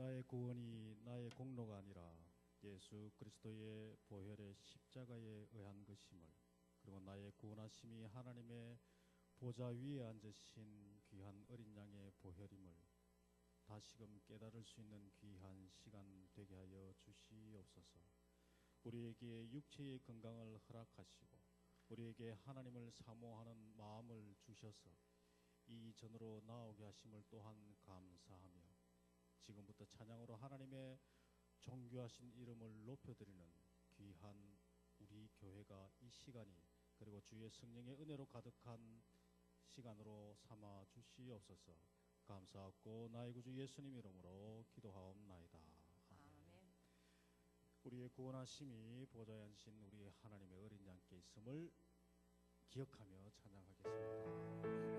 나의 구원이 나의 공로가 아니라 예수 그리스도의 보혈의 십자가에 의한 것임을, 그리고 나의 구원하심이 하나님의 보좌 위에 앉으신 귀한 어린 양의 보혈임을 다시금 깨달을 수 있는 귀한 시간 되게 하여 주시옵소서. 우리에게 육체의 건강을 허락하시고 우리에게 하나님을 사모하는 마음을 주셔서 이 전으로 나오게 하심을 또한 감사하며, 지금부터 찬양으로 하나님의 존귀하신 이름을 높여드리는 귀한 우리 교회가 이 시간이, 그리고 주의 성령의 은혜로 가득한 시간으로 삼아 주시옵소서. 감사하고 나의 구주 예수님 이름으로 기도하옵나이다. 아멘. 우리의 구원하심이 보좌에 앉으신 우리 하나님의 어린 양께 있음을 기억하며 찬양하겠습니다.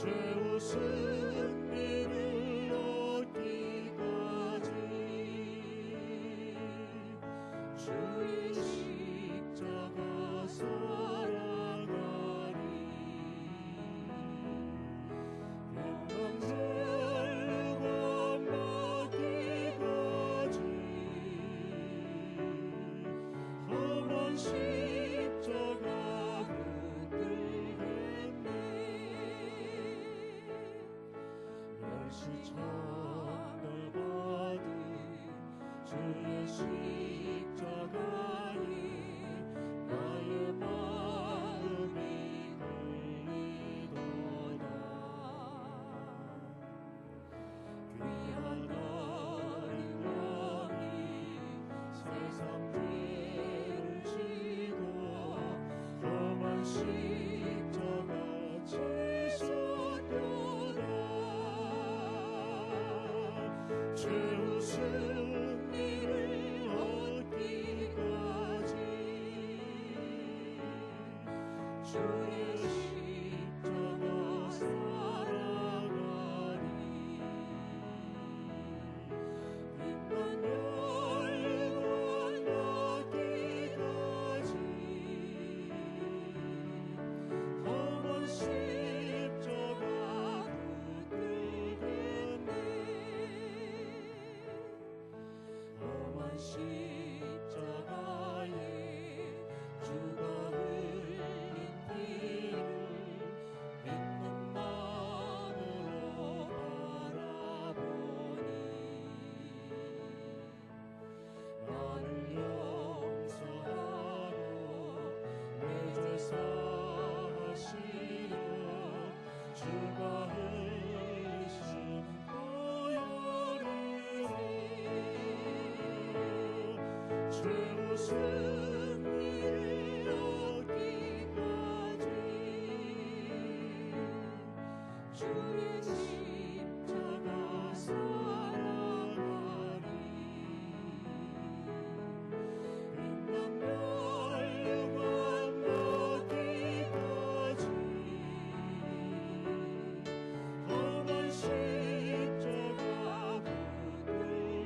최후 승리를 얻기까지 주의 십자가 살아가리. 영광 받기까지 험한 십자가 붙들겠네. 멸시천벌받은 주의 십자가에 나의 마음이 끌리도다. 귀하다 영광이 세상 죄를 지고 험한 십자가 지셨도다. 최후 승리를 얻기까지 주의 십자가 살아가리. 빛난 영광 얻기까지 험한 십자가 붙들겠네. 험한 십자가에 주가 흘린 피를 내 눈만으로 바라보니 나를 용서하고 내 죄 사하시려 주가 흘리신 보혈이라. 최후 승리를 얻기까지 주의 십자가 살아가리. 빛난 영광 얻기까지 험한 십자가 붙들겠네.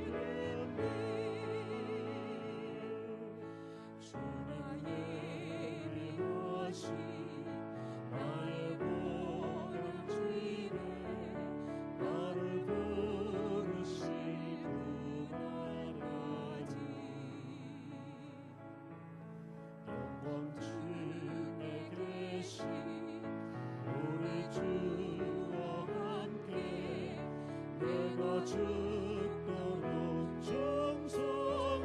주님 예비하신 나의 보혈집에 나를 부르시고 말하지. 영광 중에 계신 우리 주와 함께 내가 죽도록 정성하리.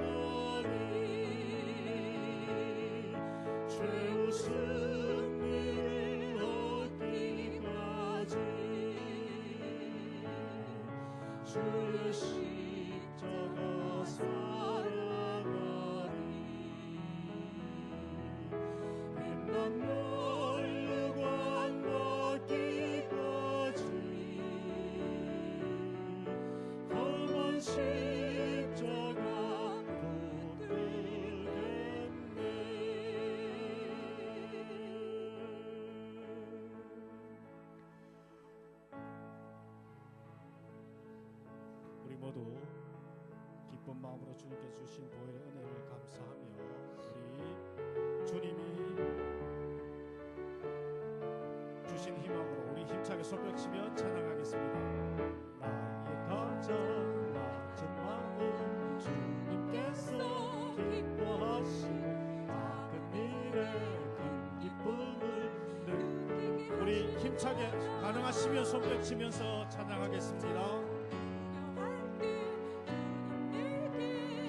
최후 승리를 얻기까지 주의 십자가 살아가리. 빛난 영광 얻기까지 험한 십자가 붙들겠네. 우리 모두 기쁜 마음으로 주님께 주신 보혈의 은혜를 감사하며 우리 주님이 주신 희망으로 우리 힘차게 손뼉치며 찬양하겠습니다. 나의 가장 낮은 마음 주님께서 기뻐하시고 작은 일에 큰 기쁨을 느끼게. 우리 힘차게 가능하시면 손뼉치면서 찬양하겠습니다.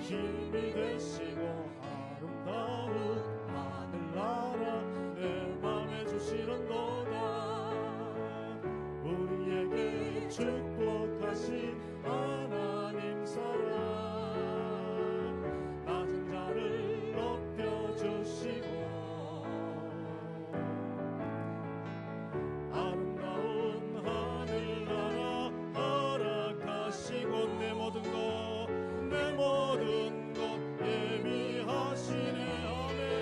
힘이 되시고 아름다운 하늘나라 내 맘에 주시는도다. 우리에게 축복하신 하나님 사랑 낮은 자를 높여주시고 아름다운 하늘나라 허락하시고 내 모든 것 예비하시네. 아멘.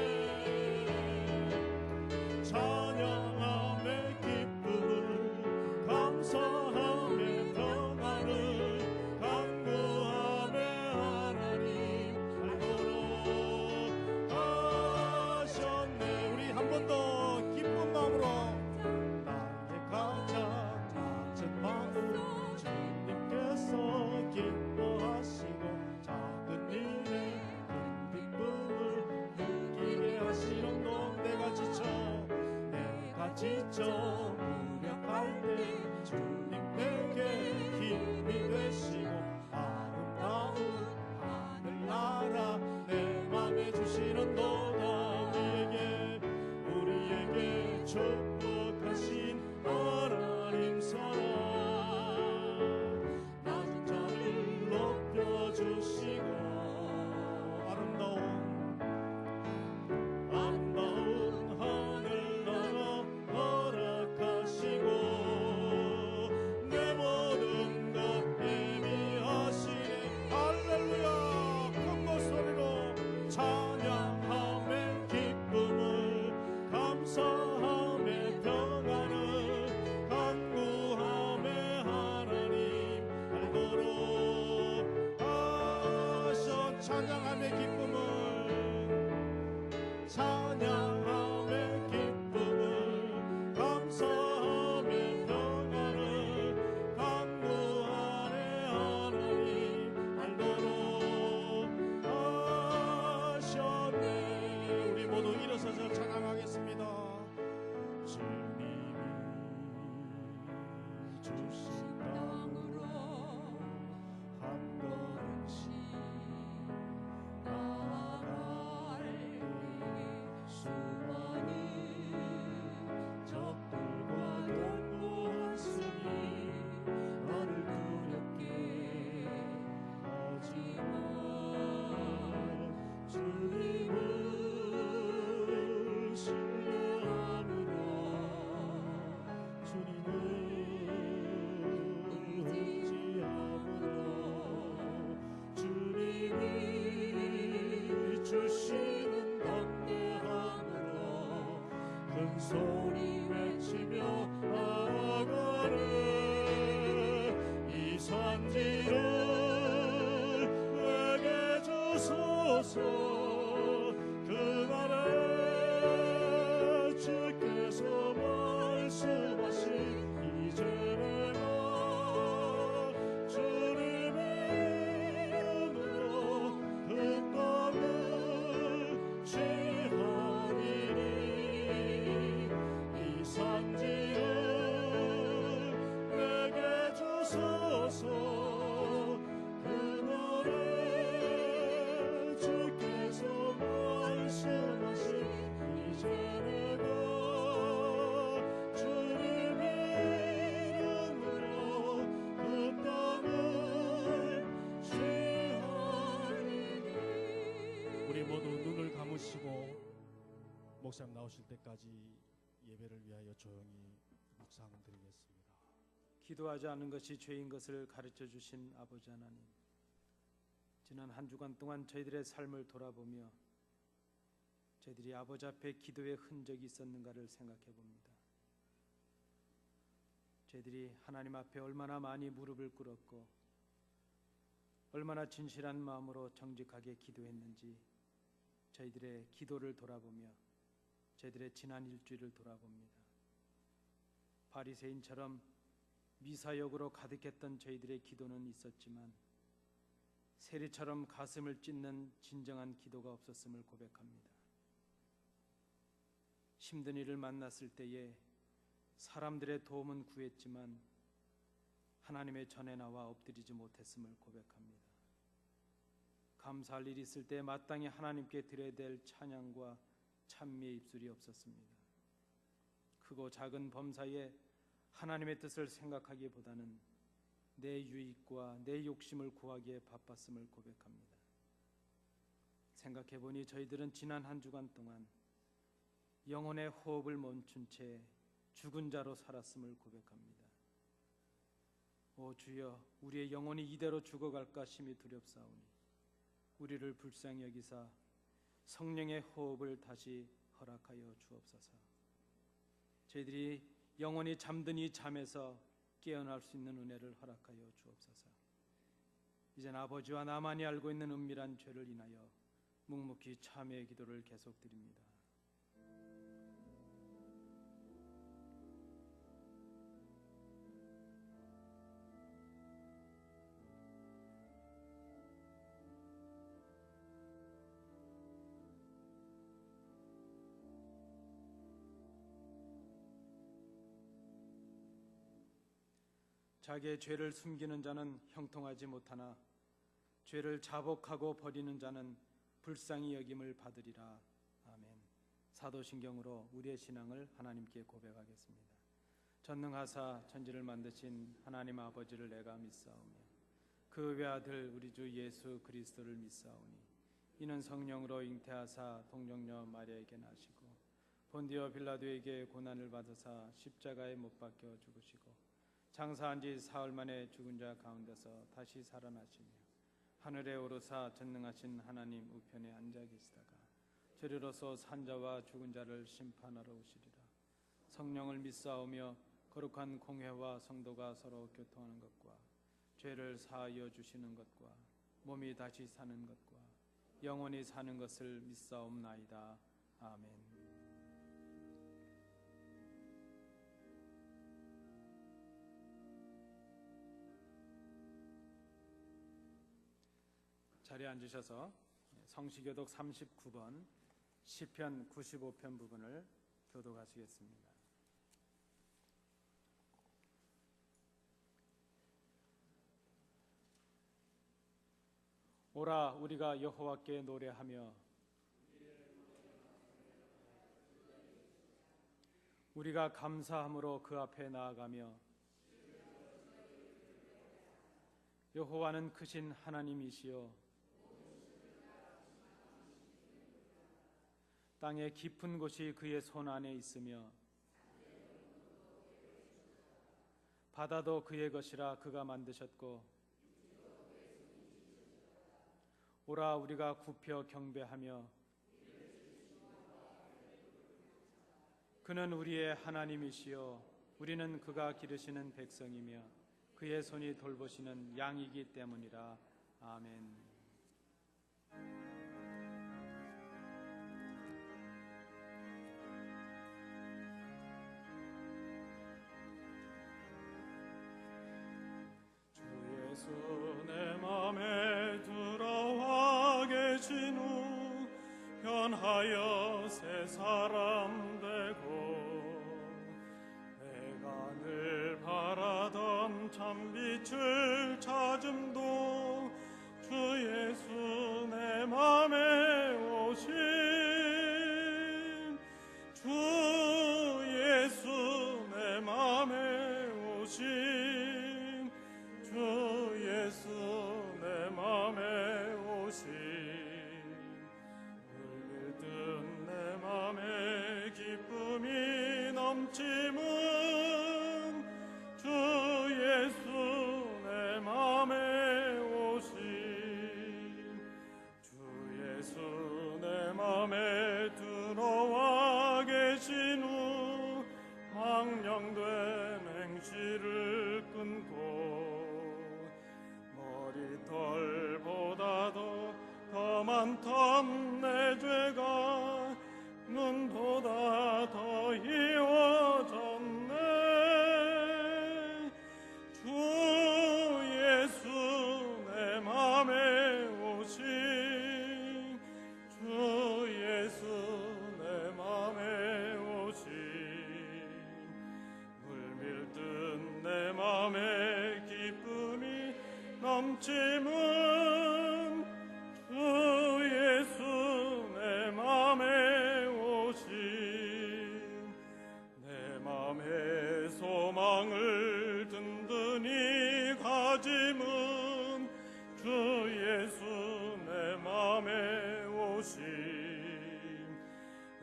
저 무력할 때 주님 내게 힘이 되시고 아름다운 하늘나라 내 맘에 주시는도다. 우리에게 축복하신 하나님 사랑 낮은 자를 높여주시고 아름다운 하늘나라 허락하시고 내 모든 것 예비하시네. 할렐루야. 큰 목소리로 찬양하며 기쁨을 감사하며 평안을 간구하며 하나님 알도록 하셔. 찬양하며 기쁨을 찬양하며 기쁨을 감사하며 평안을 간구하네 하나님 알도록 하셨네. 우리 모두 일어서서 찬양하겠습니다. 주님이 주신 땅으로 한 걸음씩 나아갈 수많은 적들과 경고하으니 너를 두렵게 하지만 주님을 신뢰함으로 주님을 의지함으로 주님이 주시는 담대함으로 큰 소리 외치며 나아가는 이 산지를 내게 주소서. 그날에 주께서 말씀하신 이제 내가 주님의 이름으로 그 땅을 취하리니 이 산지를 내게 주소서. 그날에 주께서 말씀하신 이제 내가 주님의 이름으로 그 땅을 취하리니. 우리 모두 눈을 감으시고 목사님 나오실 때까지 예배를 위하여 조용히 묵상드리겠습니다. 기도하지 않는 것이 죄인 것을 가르쳐 주신 아버지 하나님, 지난 한 주간 동안 저희들의 삶을 돌아보며 저희들이 아버지 앞에 기도의 흔적이 있었는가를 생각해 봅니다. 저희들이 하나님 앞에 얼마나 많이 무릎을 꿇었고 얼마나 진실한 마음으로 정직하게 기도했는지 저희들의 기도를 돌아보며 저희들의 지난 일주일을 돌아봅니다. 바리새인처럼 미사역으로 가득했던 저희들의 기도는 있었지만 세리처럼 가슴을 찢는 진정한 기도가 없었음을 고백합니다. 힘든 일을 만났을 때에 사람들의 도움은 구했지만 하나님의 전에 나와 엎드리지 못했음을 고백합니다. 감사할 일이 있을 때 마땅히 하나님께 드려야 될 찬양과 찬미의 입술이 없었습니다. 크고 작은 범사에 하나님의 뜻을 생각하기보다는 내 유익과 내 욕심을 구하기에 바빴음을 고백합니다. 생각해보니 저희들은 지난 한 주간 동안 영혼의 호흡을 멈춘 채 죽은 자로 살았음을 고백합니다. 오 주여, 우리의 영혼이 이대로 죽어갈까 심히 두렵사오니 우리를 불쌍히 여기사 성령의 호흡을 다시 허락하여 주옵소서. 저희들이 영원히 잠든 이 잠에서 깨어날 수 있는 은혜를 허락하여 주옵소서. 이젠 아버지와 나만이 알고 있는 은밀한 죄를 인하여 묵묵히 참회의 기도를 계속드립니다. 자기의 죄를 숨기는 자는 형통하지 못하나 죄를 자복하고 버리는 자는 불쌍히 여김을 받으리라. 아멘. 사도신경으로 우리의 신앙을 하나님께 고백하겠습니다. 전능하사 천지를 만드신 하나님 아버지를 내가 믿사오며 그 외아들 우리 주 예수 그리스도를 믿사오니 이는 성령으로 잉태하사 동정녀 마리아에게 나시고 본디오 빌라도에게 고난을 받으사 십자가에 못 박혀 죽으시고 장사한 지 사흘 만에 죽은 자 가운데서 다시 살아나시며 하늘에 오르사 전능하신 하나님 우편에 앉아 계시다가 저리로서 산자와 죽은 자를 심판하러 오시리라. 성령을 믿사오며 거룩한 공회와 성도가 서로 교통하는 것과 죄를 사하여 주시는 것과 몸이 다시 사는 것과 영원히 사는 것을 믿사옵나이다. 아멘. 자리에 앉으셔서 성시교독 39번 시편 95편 부분을 교독하시겠습니다. 오라 우리가 여호와께 노래하며 우리가 감사함으로 그 앞에 나아가며 여호와는 크신 하나님이시요 땅의 깊은 곳이 그의 손 안에 있으며 바다도 그의 것이라 그가 만드셨고 오라 우리가 굽혀 경배하며 그는 우리의 하나님이시요 우리는 그가 기르시는 백성이며 그의 손이 돌보시는 양이기 때문이라. 아멘. 예수 내 맘에 들어와 계신 후 변하여 새 사람 되고 내가 늘 바라던 참빛을 찾음도 주 예수 내 맘에 오신 주 예수 내 맘에 오신 주 예수 내 맘에 오신 물밀듯 내 맘에 기쁨이 넘침은 주 예수 내 맘에 오신 주 예수 내 맘에 들어와 계신 후 망령된 행실을 끊고 머리털보다도 더 많던 내 죄가 눈보다 더 희워졌네. 주 예수 내 맘에 오신 주 예수 내 맘에 오신 물밀듯 내 맘에 기쁨이 넘침은 주 예수 내 맘에 오신 내 맘의 소망을 든든히 가짐은 주 예수 내 맘에 오신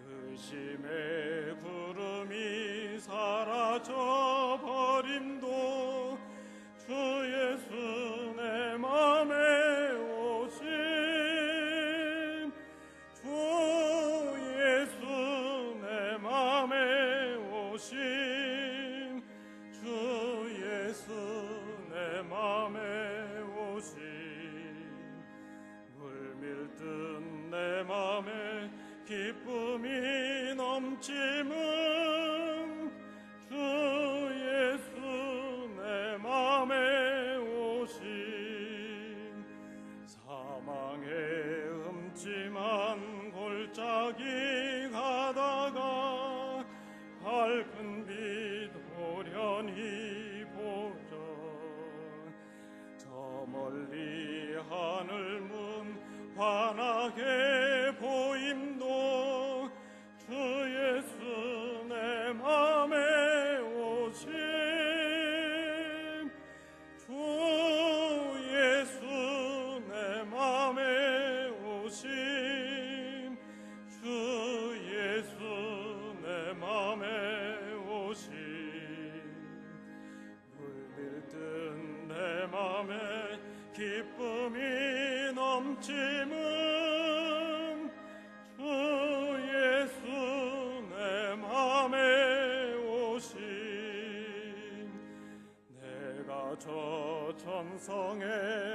의심의 구름이 사라져 버림도 주 예수 내 맘에 오신 주 예수 내 맘에 오신 주 예수 내 맘에 오신 물밀듯 내 맘에 기쁨이 넘치 넘침은 주 예수 내 맘에 오신 내가 저 천성에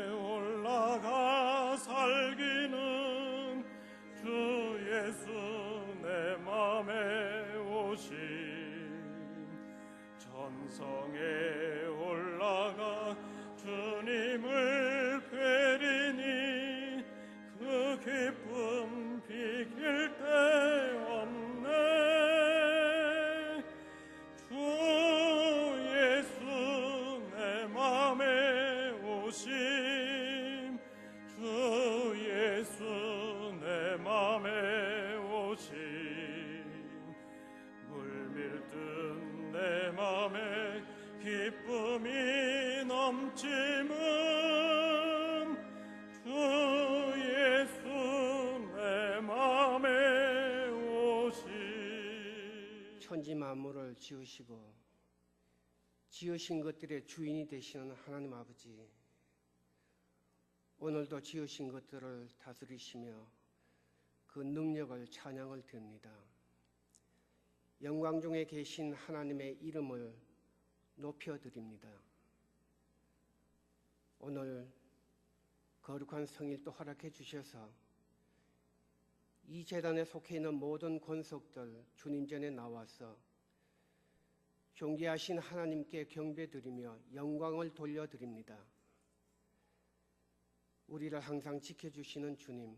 올라가 살기는 주 예수 내 맘에 오신 천성에 올라가 주님을 뵈리니 그 기쁨 비길 데 없네. 주 예수 내 맘에 오심 주 예수 내 맘에 오심 물밀듯 내 맘에 기쁨이 넘침은 주 예수 내 맘에 오심. 천지 만물을 지으시고 지으신 것들의 주인이 되시는 하나님 아버지, 오늘도 지으신 것들을 다스리시며 그 능력을 찬양을 드립니다. 영광 중에 계신 하나님의 이름을 높여드립니다. 오늘 거룩한 성일 또 허락해 주셔서 이 제단에 속해 있는 모든 권속들 주님 전에 나와서 존귀하신 하나님께 경배드리며 영광을 돌려드립니다. 우리를 항상 지켜주시는 주님,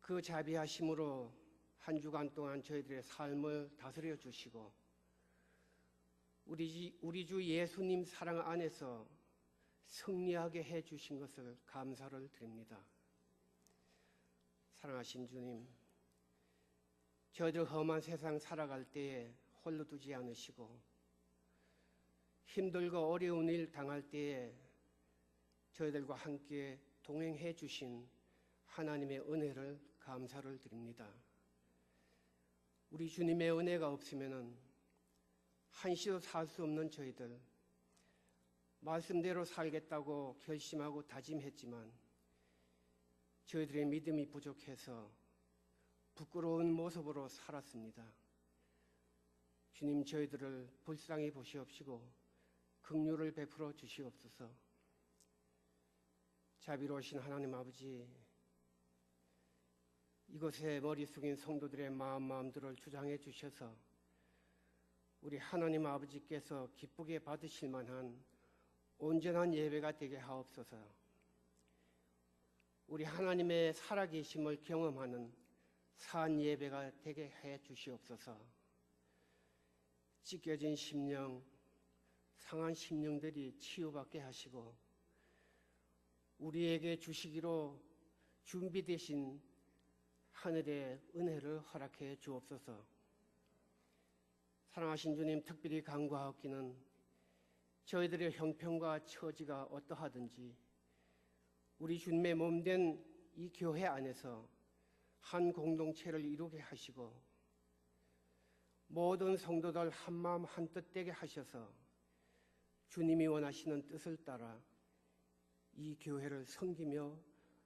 그 자비하심으로 한 주간 동안 저희들의 삶을 다스려 주시고 우리 주 예수님 사랑 안에서 승리하게 해 주신 것을 감사를 드립니다. 사랑하신 주님, 저희들 험한 세상 살아갈 때에 홀로 두지 않으시고 힘들고 어려운 일 당할 때에 저희들과 함께 동행해 주신 하나님의 은혜를 감사를 드립니다. 우리 주님의 은혜가 없으면 한시도 살 수 없는 저희들, 말씀대로 살겠다고 결심하고 다짐했지만 저희들의 믿음이 부족해서 부끄러운 모습으로 살았습니다. 주님, 저희들을 불쌍히 보시옵시고 긍휼을 베풀어 주시옵소서. 자비로우신 하나님 아버지, 이곳에 머리 숙인 성도들의 마음들을 주장해 주셔서 우리 하나님 아버지께서 기쁘게 받으실 만한 온전한 예배가 되게 하옵소서. 우리 하나님의 살아계심을 경험하는 산 예배가 되게 해 주시옵소서. 찢겨진 심령, 상한 심령들이 치유받게 하시고 우리에게 주시기로 준비되신 하늘의 은혜를 허락해 주옵소서. 사랑하신 주님, 특별히 간구하옵기는 저희들의 형편과 처지가 어떠하든지 우리 주님의 몸된 이 교회 안에서 한 공동체를 이루게 하시고 모든 성도들 한마음 한뜻 되게 하셔서 주님이 원하시는 뜻을 따라 이 교회를 섬기며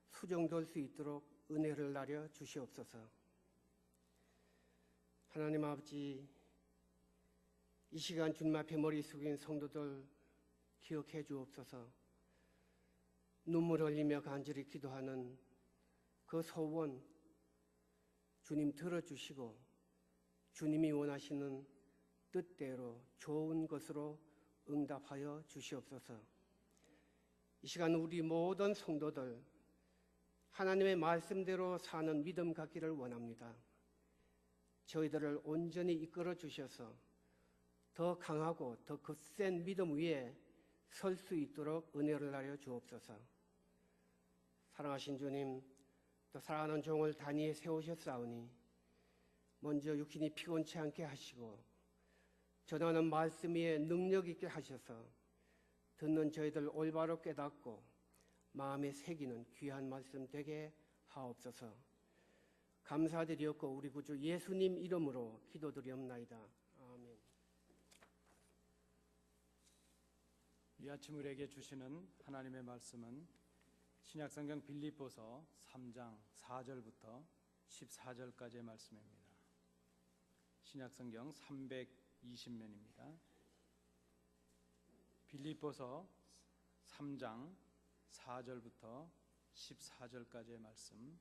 수종될 수 있도록 은혜를 나려 주시옵소서. 하나님 아버지, 이 시간 주님 앞에 머리 숙인 성도들 기억해 주옵소서. 눈물 흘리며 간절히 기도하는 그 소원 주님 들어주시고 주님이 원하시는 뜻대로 좋은 것으로 응답하여 주시옵소서. 이 시간 우리 모든 성도들 하나님의 말씀대로 사는 믿음 갖기를 원합니다. 저희들을 온전히 이끌어 주셔서 더 강하고 더 거센 믿음 위에 설 수 있도록 은혜를 나려 주옵소서. 사랑하신 주님, 또 사랑하는 종을 단위에 세우셨사오니 먼저 육신이 피곤치 않게 하시고 전하는 말씀 위에 능력 있게 하셔서 듣는 저희들 올바로 깨닫고 마음에 새기는 귀한 말씀 되게 하옵소서. 감사드리옵고 우리 구주 예수님 이름으로 기도드리옵나이다. 아멘. 이 아침 우리에게 주시는 하나님의 말씀은 신약성경 빌립보서 3장 4절부터 14절까지의 말씀입니다. 신약성경 320면입니다. 빌립보서 3장 4절부터 14절까지의 말씀,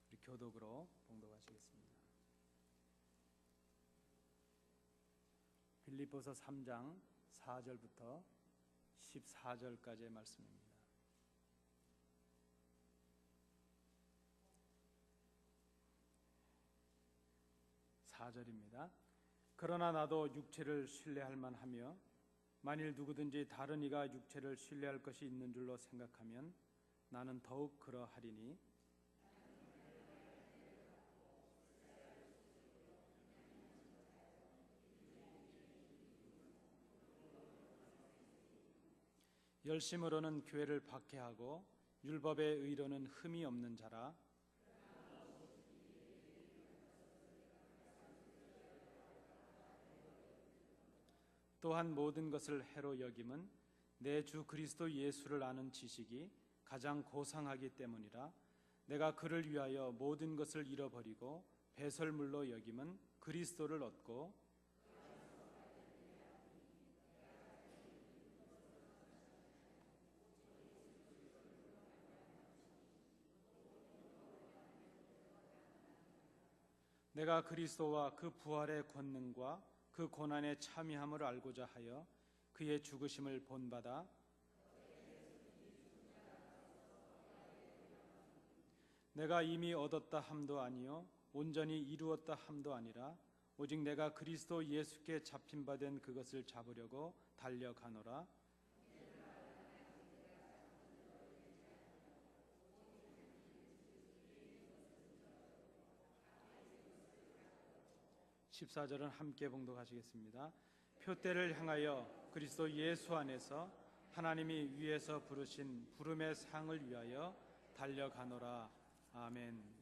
우리 교독으로 봉독하시겠습니다. 빌립보서 3장 4절부터 14절까지의 말씀입니다. 4절입니다. 그러나 나도 육체를 신뢰할 만하며 만일 누구든지 다른 이가 육체를 신뢰할 것이 있는 줄로 생각하면 나는 더욱 그러하리니 열심으로는 교회를 박해하고 율법의 의로는 흠이 없는 자라. 또한 모든 것을 해로 여김은 내 주 그리스도 예수를 아는 지식이 가장 고상하기 때문이라. 내가 그를 위하여 모든 것을 잃어버리고 배설물로 여김은 그리스도를 얻고 내가 그리스도와 그 부활의 권능과 그 고난의 참여함을 알고자 하여 그의 죽으심을 본받아 내가 이미 얻었다 함도 아니요 온전히 이루었다 함도 아니라 오직 내가 그리스도 예수께 잡힌 바 된 그것을 잡으려고 달려가노라. (14절은) 함께 봉독하시겠습니다. 표대를 향하여 그리스도 예수 안에서 하나님이 위에서 부르신 부름의 상을 위하여 달려가노라. 아멘.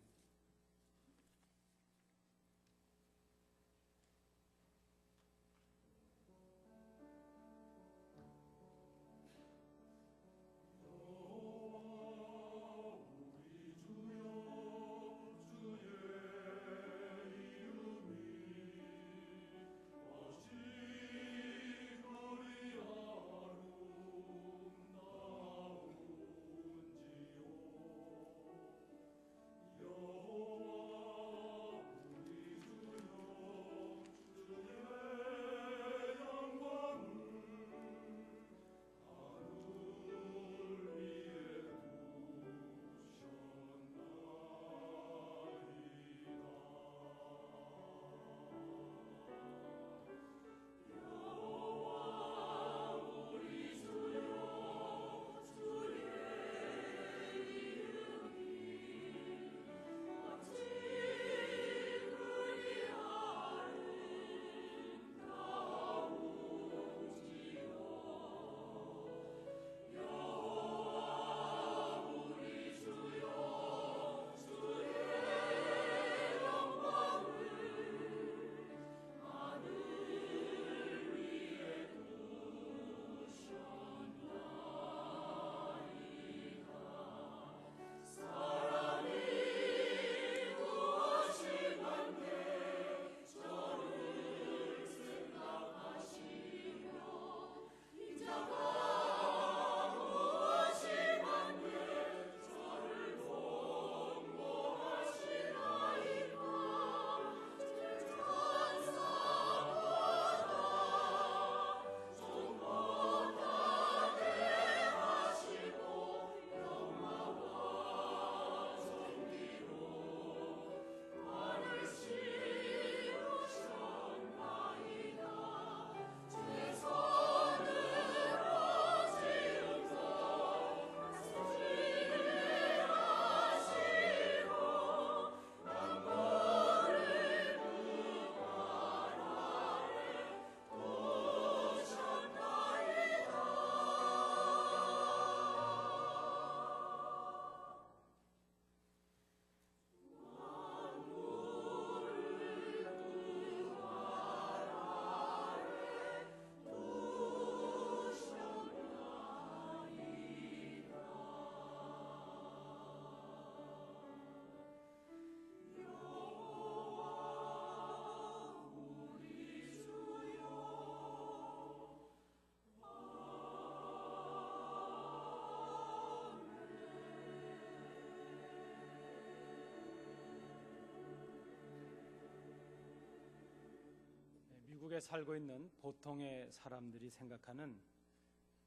미국에 살고 있는 보통의 사람들이 생각하는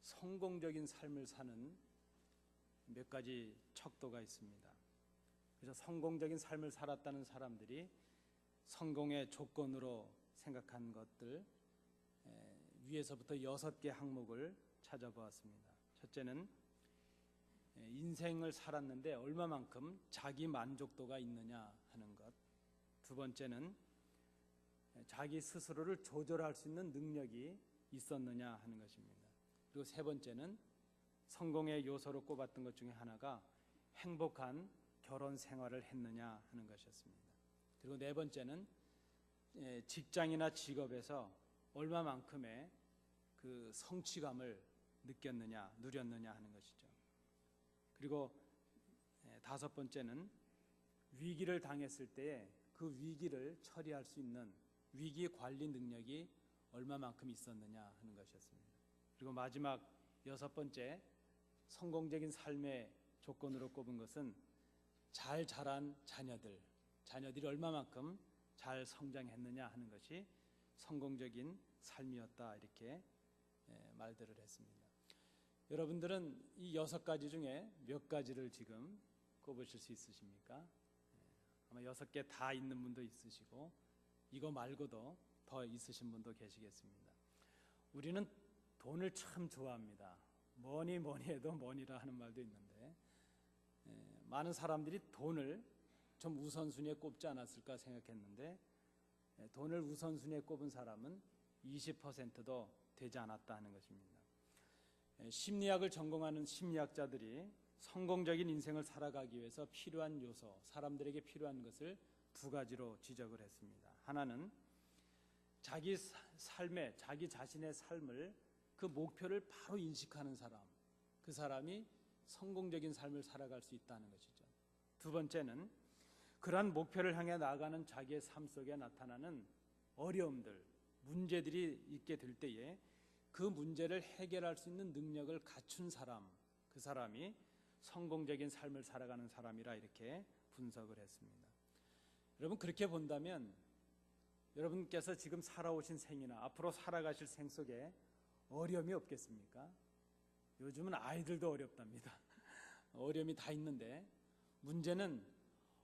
성공적인 삶을 사는 몇 가지 척도가 있습니다. 그래서 성공적인 삶을 살았다는 사람들이 성공의 조건으로 생각한 것들 위에서부터 6개 항목을 찾아보았습니다. 첫째는 인생을 살았는데 얼마만큼 자기 만족도가 있느냐 하는 것. 두 번째는 자기 스스로를 조절할 수 있는 능력이 있었느냐 하는 것입니다. 그리고 세 번째는 성공의 요소로 꼽았던 것 중에 하나가 행복한 결혼 생활을 했느냐 하는 것이었습니다. 그리고 네 번째는 직장이나 직업에서 얼마만큼의 그 성취감을 느꼈느냐, 누렸느냐 하는 것이죠. 그리고 다섯 번째는 위기를 당했을 때에 그 위기를 처리할 수 있는 위기 관리 능력이 얼마만큼 있었느냐 하는 것이었습니다. 그리고 마지막 여섯 번째 성공적인 삶의 조건으로 꼽은 것은 잘 자란 자녀들이 얼마만큼 잘 성장했느냐 하는 것이 성공적인 삶이었다, 이렇게 말들을 했습니다. 여러분들은 이 6가지 중에 몇 가지를 지금 꼽으실 수 있으십니까? 아마 6개 다 있는 분도 있으시고 이거 말고도 더 있으신 분도 계시겠습니다. 우리는 돈을 참 좋아합니다. 뭐니 해도 머니라 하는 말도 있는데 많은 사람들이 돈을 좀 우선순위에 꼽지 않았을까 생각했는데 돈을 우선순위에 꼽은 사람은 20%도 되지 않았다 하는 것입니다. 심리학을 전공하는 심리학자들이 성공적인 인생을 살아가기 위해서 필요한 요소, 사람들에게 필요한 것을 두 가지로 지적을 했습니다. 하나는 자기 자신의 삶을 그 목표를 바로 인식하는 사람, 그 사람이 성공적인 삶을 살아갈 수 있다는 것이죠. 두 번째는 그러한 목표를 향해 나아가는 자기의 삶 속에 나타나는 어려움들, 문제들이 있게 될 때에 그 문제를 해결할 수 있는 능력을 갖춘 사람, 그 사람이 성공적인 삶을 살아가는 사람이라 이렇게 분석을 했습니다. 여러분, 그렇게 본다면 여러분께서 지금 살아오신 생이나 앞으로 살아가실 생 속에 어려움이 없겠습니까? 요즘은 아이들도 어렵답니다. 어려움이 다 있는데 문제는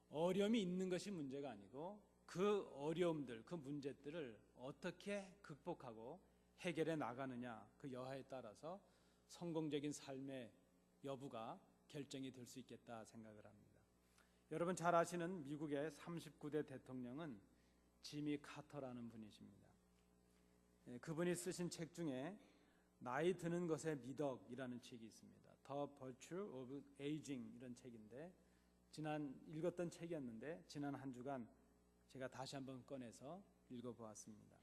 어려움이 있는 것이 문제가 아니고 그 어려움들, 그 문제들을 어떻게 극복하고 해결해 나가느냐, 그 여하에 따라서 성공적인 삶의 여부가 결정이 될 수 있겠다 생각을 합니다. 여러분 잘 아시는 미국의 39대 대통령은 지미 카터라는 분이십니다. 그분이 쓰신 책 중에 나이 드는 것의 미덕이라는 책이 있습니다. The Virtue of Aging 이런 책인데 읽었던 책이었는데 지난 한 주간 제가 다시 한번 꺼내서 읽어보았습니다.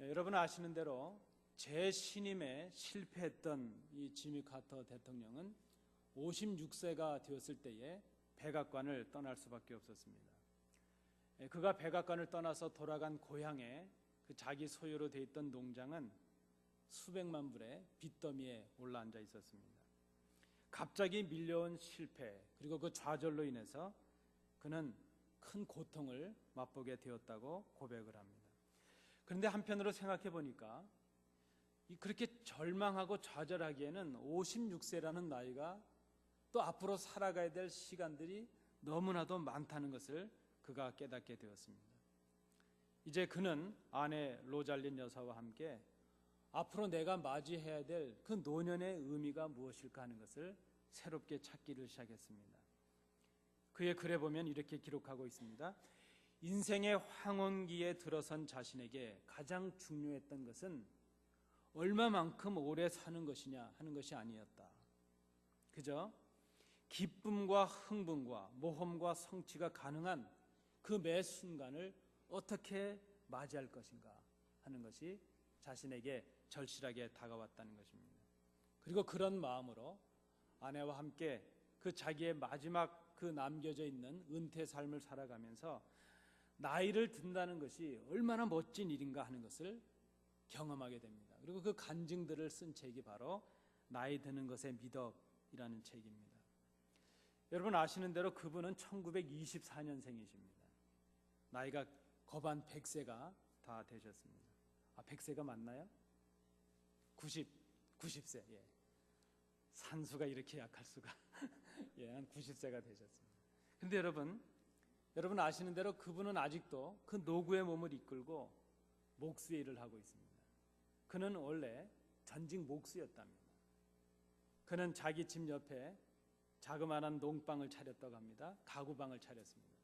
여러분 아시는 대로 재신임에 실패했던 이 지미 카터 대통령은 56세가 되었을 때에 백악관을 떠날 수밖에 없었습니다. 그가 백악관을 떠나서 돌아간 고향에 그 자기 소유로 돼 있던 농장은 수백만 불의 빚더미에 올라앉아 있었습니다. 갑자기 밀려온 실패 그리고 그 좌절로 인해서 그는 큰 고통을 맛보게 되었다고 고백을 합니다. 그런데 한편으로 생각해 보니까 그렇게 절망하고 좌절하기에는 56세라는 나이가 또 앞으로 살아가야 될 시간들이 너무나도 많다는 것을 그가 깨닫게 되었습니다. 이제 그는 아내 로잘린 여사와 함께 앞으로 내가 맞이해야 될 그 노년의 의미가 무엇일까 하는 것을 새롭게 찾기를 시작했습니다. 그의 글에 보면 이렇게 기록하고 있습니다. 인생의 황혼기에 들어선 자신에게 가장 중요했던 것은 얼마만큼 오래 사는 것이냐 하는 것이 아니었다. 그저 기쁨과 흥분과 모험과 성취가 가능한 그 매 순간을 어떻게 맞이할 것인가 하는 것이 자신에게 절실하게 다가왔다는 것입니다. 그리고 그런 마음으로 아내와 함께 그 자기의 마지막 그 남겨져 있는 은퇴 삶을 살아가면서 나이를 든다는 것이 얼마나 멋진 일인가 하는 것을 경험하게 됩니다. 그리고 그 간증들을 쓴 책이 바로 나이 드는 것의 미덕이라는 책입니다. 여러분 아시는 대로 그분은 1924년생이십니다. 나이가 거반 100세가 다 다 되셨습니다. 100세가 맞나요? 90세. 예. 산수가 이렇게 약할 수가. 예, 한 90세가 되셨습니다. 근데 여러분 아시는 대로 그분은 아직도 그 노구의 몸을 이끌고 목수의 일을 하고 있습니다. 그는 원래 전직 목수였답니다. 그는 자기 집 옆에 자그마한 농방을 차렸다고 합니다. 가구방을 차렸습니다.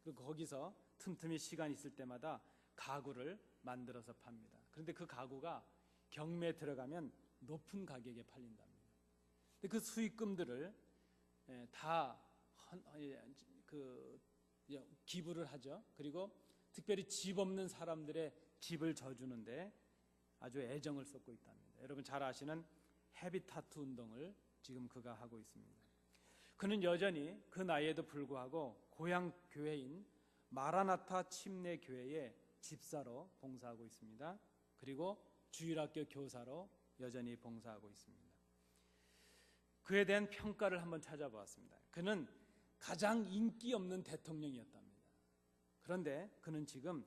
그리고 거기서 틈틈이 시간 있을 때마다 가구를 만들어서 팝니다. 그런데 그 가구가 경매에 들어가면 높은 가격에 팔린답니다. 근데 그 수익금들을 다 기부를 하죠. 그리고 특별히 집 없는 사람들의 집을 져주는데 아주 애정을 쏟고 있답니다. 여러분 잘 아시는 헤비타트 운동을 지금 그가 하고 있습니다. 그는 여전히 그 나이에도 불구하고 고향 교회인 마라나타 침례 교회의 집사로 봉사하고 있습니다. 그리고 주일학교 교사로 여전히 봉사하고 있습니다. 그에 대한 평가를 한번 찾아보았습니다. 그는 가장 인기 없는 대통령이었답니다. 그런데 그는 지금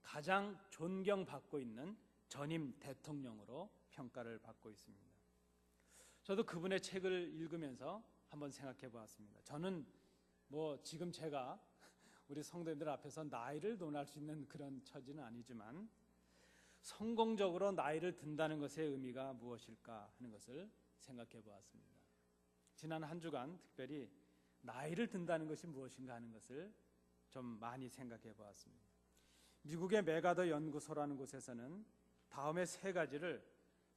가장 존경받고 있는 전임 대통령으로 평가를 받고 있습니다. 저도 그분의 책을 읽으면서 한번 생각해 보았습니다. 저는 지금 제가 우리 성도님들 앞에서 나이를 논할 수 있는 그런 처지는 아니지만 성공적으로 나이를 든다는 것의 의미가 무엇일까 하는 것을 생각해 보았습니다. 지난 한 주간 특별히 나이를 든다는 것이 무엇인가 하는 것을 좀 많이 생각해 보았습니다. 미국의 메가더 연구소라는 곳에서는 다음의 세 가지를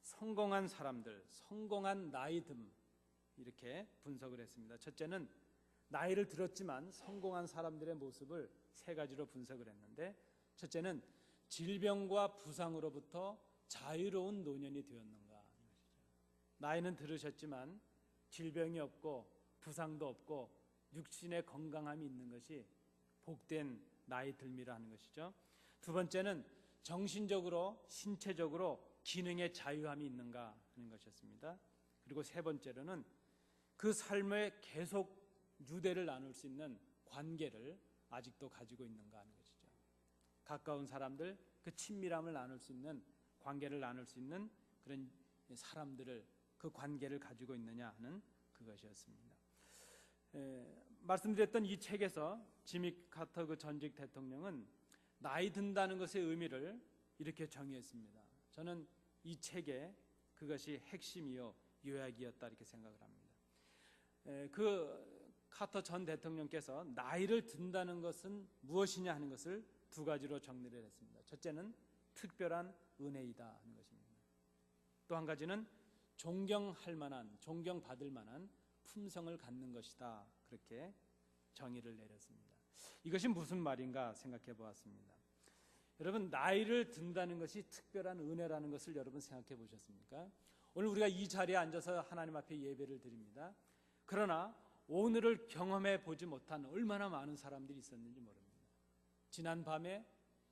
성공한 사람들, 성공한 나이듦 이렇게 분석을 했습니다. 첫째는 나이를 들었지만 성공한 사람들의 모습을 세 가지로 분석을 했는데, 첫째는 질병과 부상으로부터 자유로운 노년이 되었는가 하는 것이죠. 나이는 들으셨지만 질병이 없고 부상도 없고 육신의 건강함이 있는 것이 복된 나이 들미라 하는 것이죠. 두 번째는 정신적으로 신체적으로 기능의 자유함이 있는가 하는 것이었습니다. 그리고 세 번째로는 그 삶에 계속 유대를 나눌 수 있는 관계를 아직도 가지고 있는가 하는 것이죠. 가까운 사람들, 그 친밀함을 나눌 수 있는 관계를 나눌 수 있는 그런 사람들을, 그 관계를 가지고 있느냐 하는 그것이었습니다. 말씀드렸던 이 책에서 지미 카터 그 전직 대통령은 나이 든다는 것의 의미를 이렇게 정의했습니다. 저는 이 책에 그것이 핵심이요 요약이었다 이렇게 생각을 합니다. 그 카터 전 대통령께서 나이를 든다는 것은 무엇이냐 하는 것을 두 가지로 정리를 했습니다. 첫째는 특별한 은혜이다 하는 것입니다. 또 한 가지는 존경할 만한, 존경받을 만한 품성을 갖는 것이다, 그렇게 정의를 내렸습니다. 이것이 무슨 말인가 생각해 보았습니다. 여러분, 나이를 든다는 것이 특별한 은혜라는 것을 여러분 생각해 보셨습니까? 오늘 우리가 이 자리에 앉아서 하나님 앞에 예배를 드립니다. 그러나 오늘을 경험해 보지 못한 얼마나 많은 사람들이 있었는지 모릅니다. 지난 밤에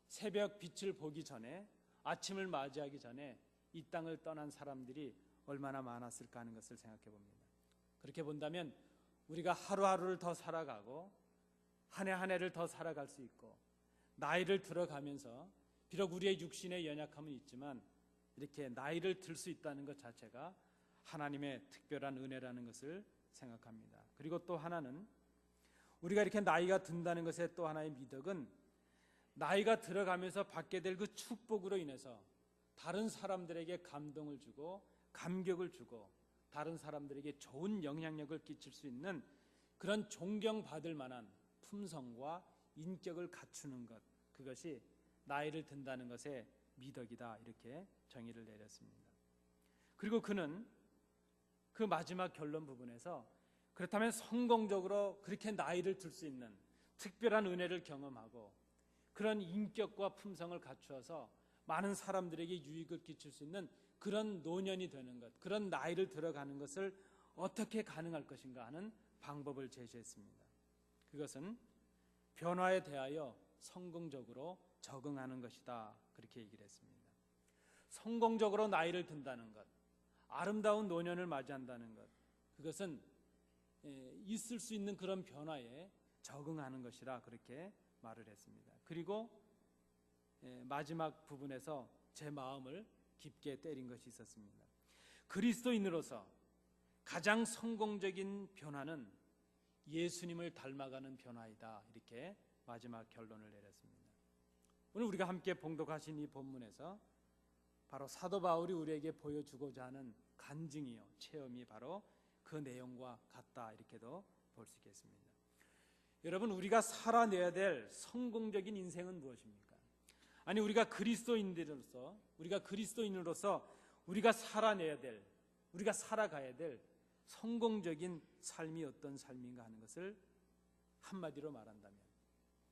새벽 빛을 보기 전에, 아침을 맞이하기 전에 이 땅을 떠난 사람들이 얼마나 많았을까 하는 것을 생각해 봅니다. 그렇게 본다면 우리가 하루하루를 더 살아가고 한 해 한 해를 더 살아갈 수 있고, 나이를 들어가면서 비록 우리의 육신의 연약함은 있지만 이렇게 나이를 들 수 있다는 것 자체가 하나님의 특별한 은혜라는 것을 생각합니다. 그리고 또 하나는, 우리가 이렇게 나이가 든다는 것의 또 하나의 미덕은 나이가 들어가면서 받게 될 그 축복으로 인해서 다른 사람들에게 감동을 주고 감격을 주고 다른 사람들에게 좋은 영향력을 끼칠 수 있는 그런 존경받을 만한 품성과 인격을 갖추는 것, 그것이 나이를 든다는 것의 미덕이다, 이렇게 정의를 내렸습니다. 그리고 그는 그 마지막 결론 부분에서 그렇다면 성공적으로 그렇게 나이를 들 수 있는 특별한 은혜를 경험하고 그런 인격과 품성을 갖추어서 많은 사람들에게 유익을 끼칠 수 있는 그런 노년이 되는 것, 그런 나이를 들어가는 것을 어떻게 가능할 것인가 하는 방법을 제시했습니다. 그것은 변화에 대하여 성공적으로 적응하는 것이다, 그렇게 얘기를 했습니다. 성공적으로 나이를 든다는 것, 아름다운 노년을 맞이한다는 것, 그것은 있을 수 있는 그런 변화에 적응하는 것이라 그렇게 말을 했습니다. 그리고 마지막 부분에서 제 마음을 깊게 때린 것이 있었습니다. 그리스도인으로서 가장 성공적인 변화는 예수님을 닮아가는 변화이다. 이렇게 마지막 결론을 내렸습니다. 오늘 우리가 함께 봉독하신 이 본문에서 바로 사도 바울이 우리에게 보여주고자 하는 간증이요, 체험이 바로 그 내용과 같다. 이렇게도 볼 수 있겠습니다. 여러분, 우리가 살아내야 될 성공적인 인생은 무엇입니까? 아니, 우리가 그리스도인으로서 우리가 살아내야 될, 우리가 살아가야 될 성공적인 삶이 어떤 삶인가 하는 것을 한마디로 말한다면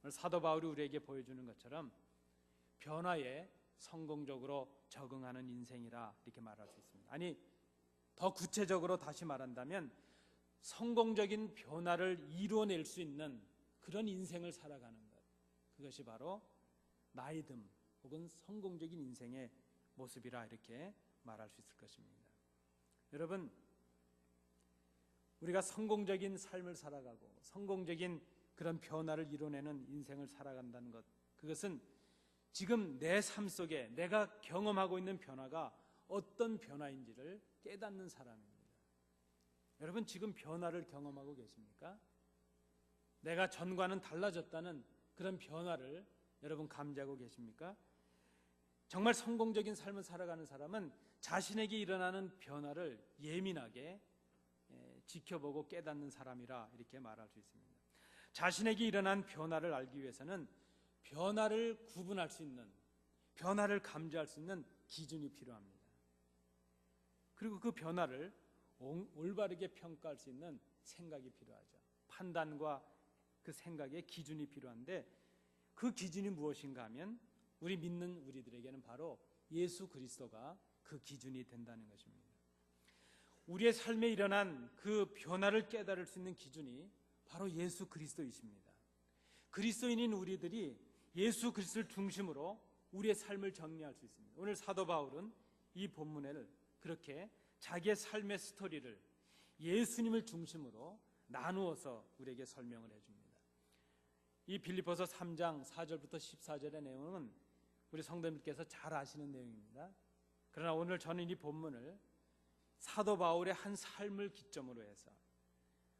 오늘 사도 바울이 우리에게 보여주는 것처럼 변화에 성공적으로 적응하는 인생이라 이렇게 말할 수 있습니다. 아니, 더 구체적으로 다시 말한다면 성공적인 변화를 이루어낼 수 있는 그런 인생을 살아가는 것, 그것이 바로 나이듦 혹은 성공적인 인생의 모습이라 이렇게 말할 수 있을 것입니다. 여러분, 우리가 성공적인 삶을 살아가고 성공적인 그런 변화를 이뤄내는 인생을 살아간다는 것, 그것은 지금 내 삶 속에 내가 경험하고 있는 변화가 어떤 변화인지를 깨닫는 사람입니다. 여러분, 지금 변화를 경험하고 계십니까? 내가 전과는 달라졌다는 그런 변화를 여러분 감지하고 계십니까? 정말 성공적인 삶을 살아가는 사람은 자신에게 일어나는 변화를 예민하게 지켜보고 깨닫는 사람이라 이렇게 말할 수 있습니다. 자신에게 일어난 변화를 알기 위해서는 변화를 구분할 수 있는, 변화를 감지할 수 있는 기준이 필요합니다. 그리고 그 변화를 올바르게 평가할 수 있는 생각이 필요하죠. 판단과 그 생각의 기준이 필요한데, 그 기준이 무엇인가 하면 우리 믿는 우리들에게는 바로 예수 그리스도가 그 기준이 된다는 것입니다. 우리의 삶에 일어난 그 변화를 깨달을 수 있는 기준이 바로 예수 그리스도이십니다. 그리스도인인 우리들이 예수 그리스도를 중심으로 우리의 삶을 정리할 수 있습니다. 오늘 사도 바울은 이 본문을 그렇게 자기의 삶의 스토리를 예수님을 중심으로 나누어서 우리에게 설명을 해줍니다. 이 빌립보서 3장 4절부터 14절의 내용은 우리 성도님께서 잘 아시는 내용입니다. 그러나 오늘 저는 이 본문을 사도 바울의 한 삶을 기점으로 해서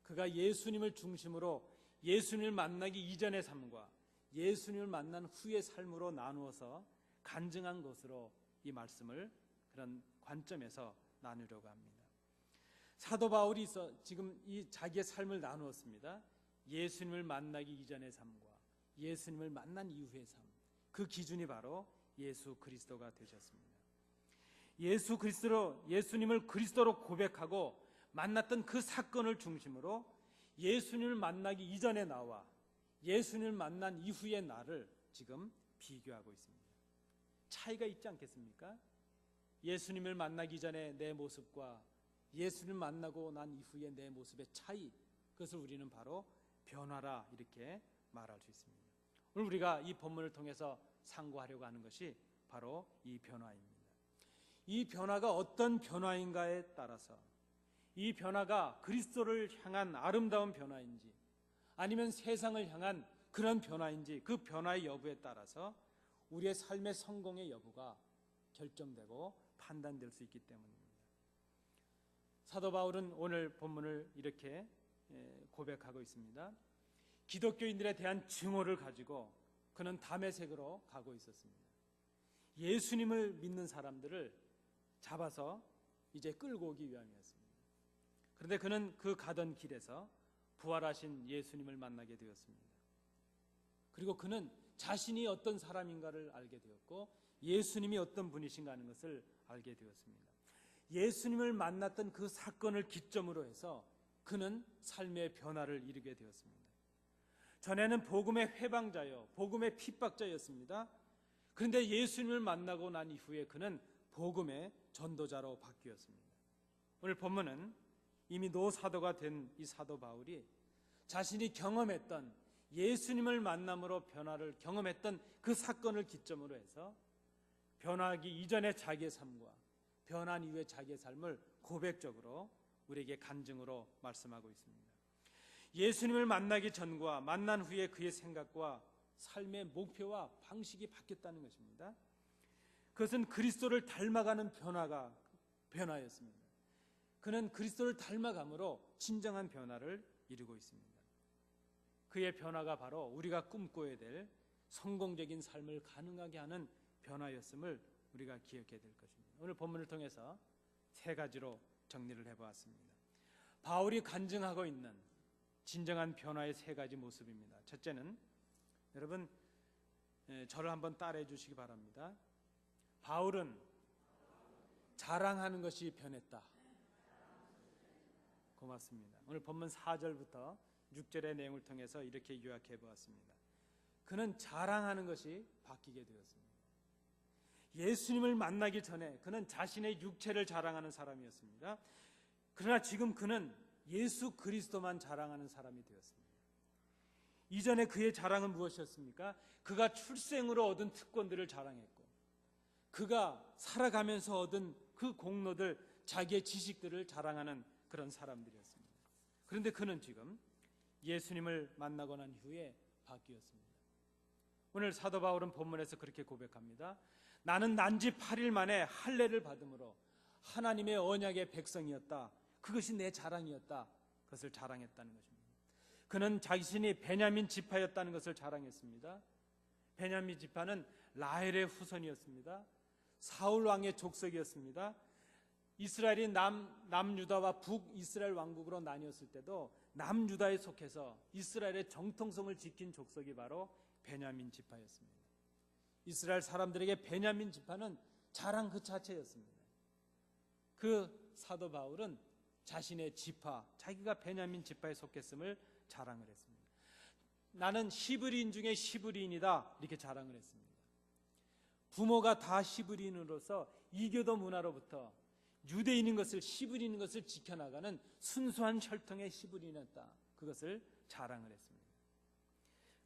그가 예수님을 중심으로 예수님을 만나기 이전의 삶과 예수님을 만난 후의 삶으로 나누어서 간증한 것으로 이 말씀을 그런 관점에서 나누려고 합니다. 사도 바울이 지금 이 자기의 삶을 나누었습니다. 예수님을 만나기 이전의 삶과 예수님을 만난 이후의 삶, 그 기준이 바로 예수 그리스도가 되셨습니다. 예수님을 그리스도로 고백하고 만났던 그 사건을 중심으로 예수님을 만나기 이전의 나와 예수님을 만난 이후의 나를 지금 비교하고 있습니다. 차이가 있지 않겠습니까? 예수님을 만나기 전에 내 모습과 예수님을 만나고 난 이후의 내 모습의 차이, 그것을 우리는 바로 변화라 이렇게 말할 수 있습니다. 오늘 우리가 이 본문을 통해서 상고하려고 하는 것이 바로 이 변화입니다. 이 변화가 어떤 변화인가에 따라서, 이 변화가 그리스도를 향한 아름다운 변화인지 아니면 세상을 향한 그런 변화인지, 그 변화의 여부에 따라서 우리의 삶의 성공의 여부가 결정되고 판단될 수 있기 때문입니다. 사도 바울은 오늘 본문을 이렇게 고백하고 있습니다. 기독교인들에 대한 증오를 가지고 그는 다메섹으로 가고 있었습니다. 예수님을 믿는 사람들을 잡아서 이제 끌고 오기 위함이었습니다. 그런데 그는 그 가던 길에서 부활하신 예수님을 만나게 되었습니다. 그리고 그는 자신이 어떤 사람인가를 알게 되었고 예수님이 어떤 분이신가 하는 것을 알게 되었습니다. 예수님을 만났던 그 사건을 기점으로 해서 그는 삶의 변화를 이루게 되었습니다. 전에는 복음의 회방자요, 복음의 핍박자였습니다. 그런데 예수님을 만나고 난 이후에 그는 복음의 전도자로 바뀌었습니다. 오늘 본문은 이미 노사도가 된 이 사도 바울이 자신이 경험했던 예수님을 만남으로 변화를 경험했던 그 사건을 기점으로 해서 변화하기 이전의 자기의 삶과 변한 이후의 자기의 삶을 고백적으로 우리에게 간증으로 말씀하고 있습니다. 예수님을 만나기 전과 만난 후에 그의 생각과 삶의 목표와 방식이 바뀌었다는 것입니다. 그것은 그리스도를 닮아가는 변화였습니다. 그는 그리스도를 닮아감으로 진정한 변화를 이루고 있습니다. 그의 변화가 바로 우리가 꿈꿔야 될 성공적인 삶을 가능하게 하는 변화였음을 우리가 기억해야 될 것입니다. 오늘 본문을 통해서 세 가지로 정리를 해보았습니다. 바울이 간증하고 있는 진정한 변화의 세 가지 모습입니다. 첫째는, 여러분 저를 한번 따라해 주시기 바랍니다. 바울은 자랑하는 것이 변했다. 고맙습니다. 오늘 본문 4절부터 6절의 내용을 통해서 이렇게 요약해 보았습니다. 그는 자랑하는 것이 바뀌게 되었습니다. 예수님을 만나기 전에 그는 자신의 육체를 자랑하는 사람이었습니다. 그러나 지금 그는 예수 그리스도만 자랑하는 사람이 되었습니다. 이전에 그의 자랑은 무엇이었습니까? 그가 출생으로 얻은 특권들을 자랑했고, 그가 살아가면서 얻은 그 공로들, 자기의 지식들을 자랑하는 그런 사람들이었습니다. 그런데 그는 지금 예수님을 만나고 난 후에 바뀌었습니다. 오늘 사도 바울은 본문에서 그렇게 고백합니다. 나는 난지 8일 만에 할례를 받음으로 하나님의 언약의 백성이었다. 그것이 내 자랑이었다. 그것을 자랑했다는 것입니다. 그는 자신이 베냐민 지파였다는 것을 자랑했습니다. 베냐민 지파는 라헬의 후손이었습니다. 사울 왕의 족속이었습니다. 이스라엘이 남유다와 북이스라엘 왕국으로 나뉘었을 때도 남유다에 속해서 이스라엘의 정통성을 지킨 족속이 바로 베냐민 지파였습니다. 이스라엘 사람들에게 베냐민 지파는 자랑 그 자체였습니다. 그 사도 바울은 자신의 지파, 자기가 베냐민 지파에 속했음을 자랑을 했습니다. 나는 히브리인 중에 히브리인이다, 이렇게 자랑을 했습니다. 부모가 다 히브리인으로서 이교도 문화로부터 유대인인 것을, 히브리인인 것을 지켜나가는 순수한 혈통의 히브리인이었다, 그것을 자랑을 했습니다.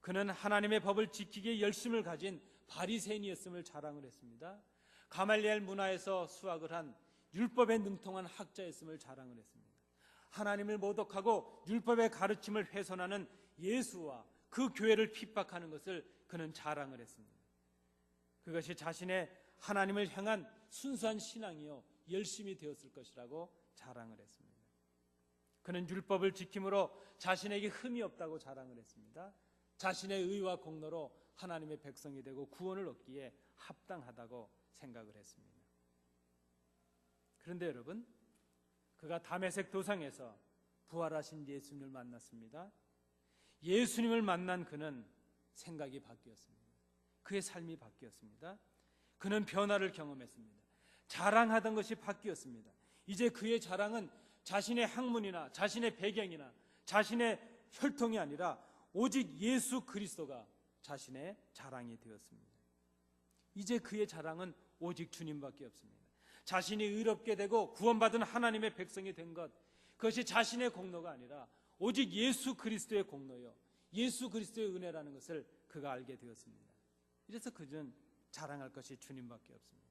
그는 하나님의 법을 지키기에 열심을 가진 바리새인이었음을 자랑을 했습니다. 가말리엘 문화에서 수학을 한 율법에 능통한 학자였음을 자랑을 했습니다. 하나님을 모독하고 율법의 가르침을 훼손하는 예수와 그 교회를 핍박하는 것을 그는 자랑을 했습니다. 그것이 자신의 하나님을 향한 순수한 신앙이요 열심이 되었을 것이라고 자랑을 했습니다. 그는 율법을 지킴으로 자신에게 흠이 없다고 자랑을 했습니다. 자신의 의와 공로로 하나님의 백성이 되고 구원을 얻기에 합당하다고 생각을 했습니다. 그런데 여러분, 그가 다메섹 도상에서 부활하신 예수님을 만났습니다. 예수님을 만난 그는 생각이 바뀌었습니다. 그의 삶이 바뀌었습니다. 그는 변화를 경험했습니다. 자랑하던 것이 바뀌었습니다. 이제 그의 자랑은 자신의 학문이나 자신의 배경이나 자신의 혈통이 아니라 오직 예수 그리스도가 자신의 자랑이 되었습니다. 이제 그의 자랑은 오직 주님밖에 없습니다. 자신이 의롭게 되고 구원받은 하나님의 백성이 된 것, 그것이 자신의 공로가 아니라 오직 예수 그리스도의 공로요 예수 그리스도의 은혜라는 것을 그가 알게 되었습니다. 이래서 그는 자랑할 것이 주님밖에 없습니다.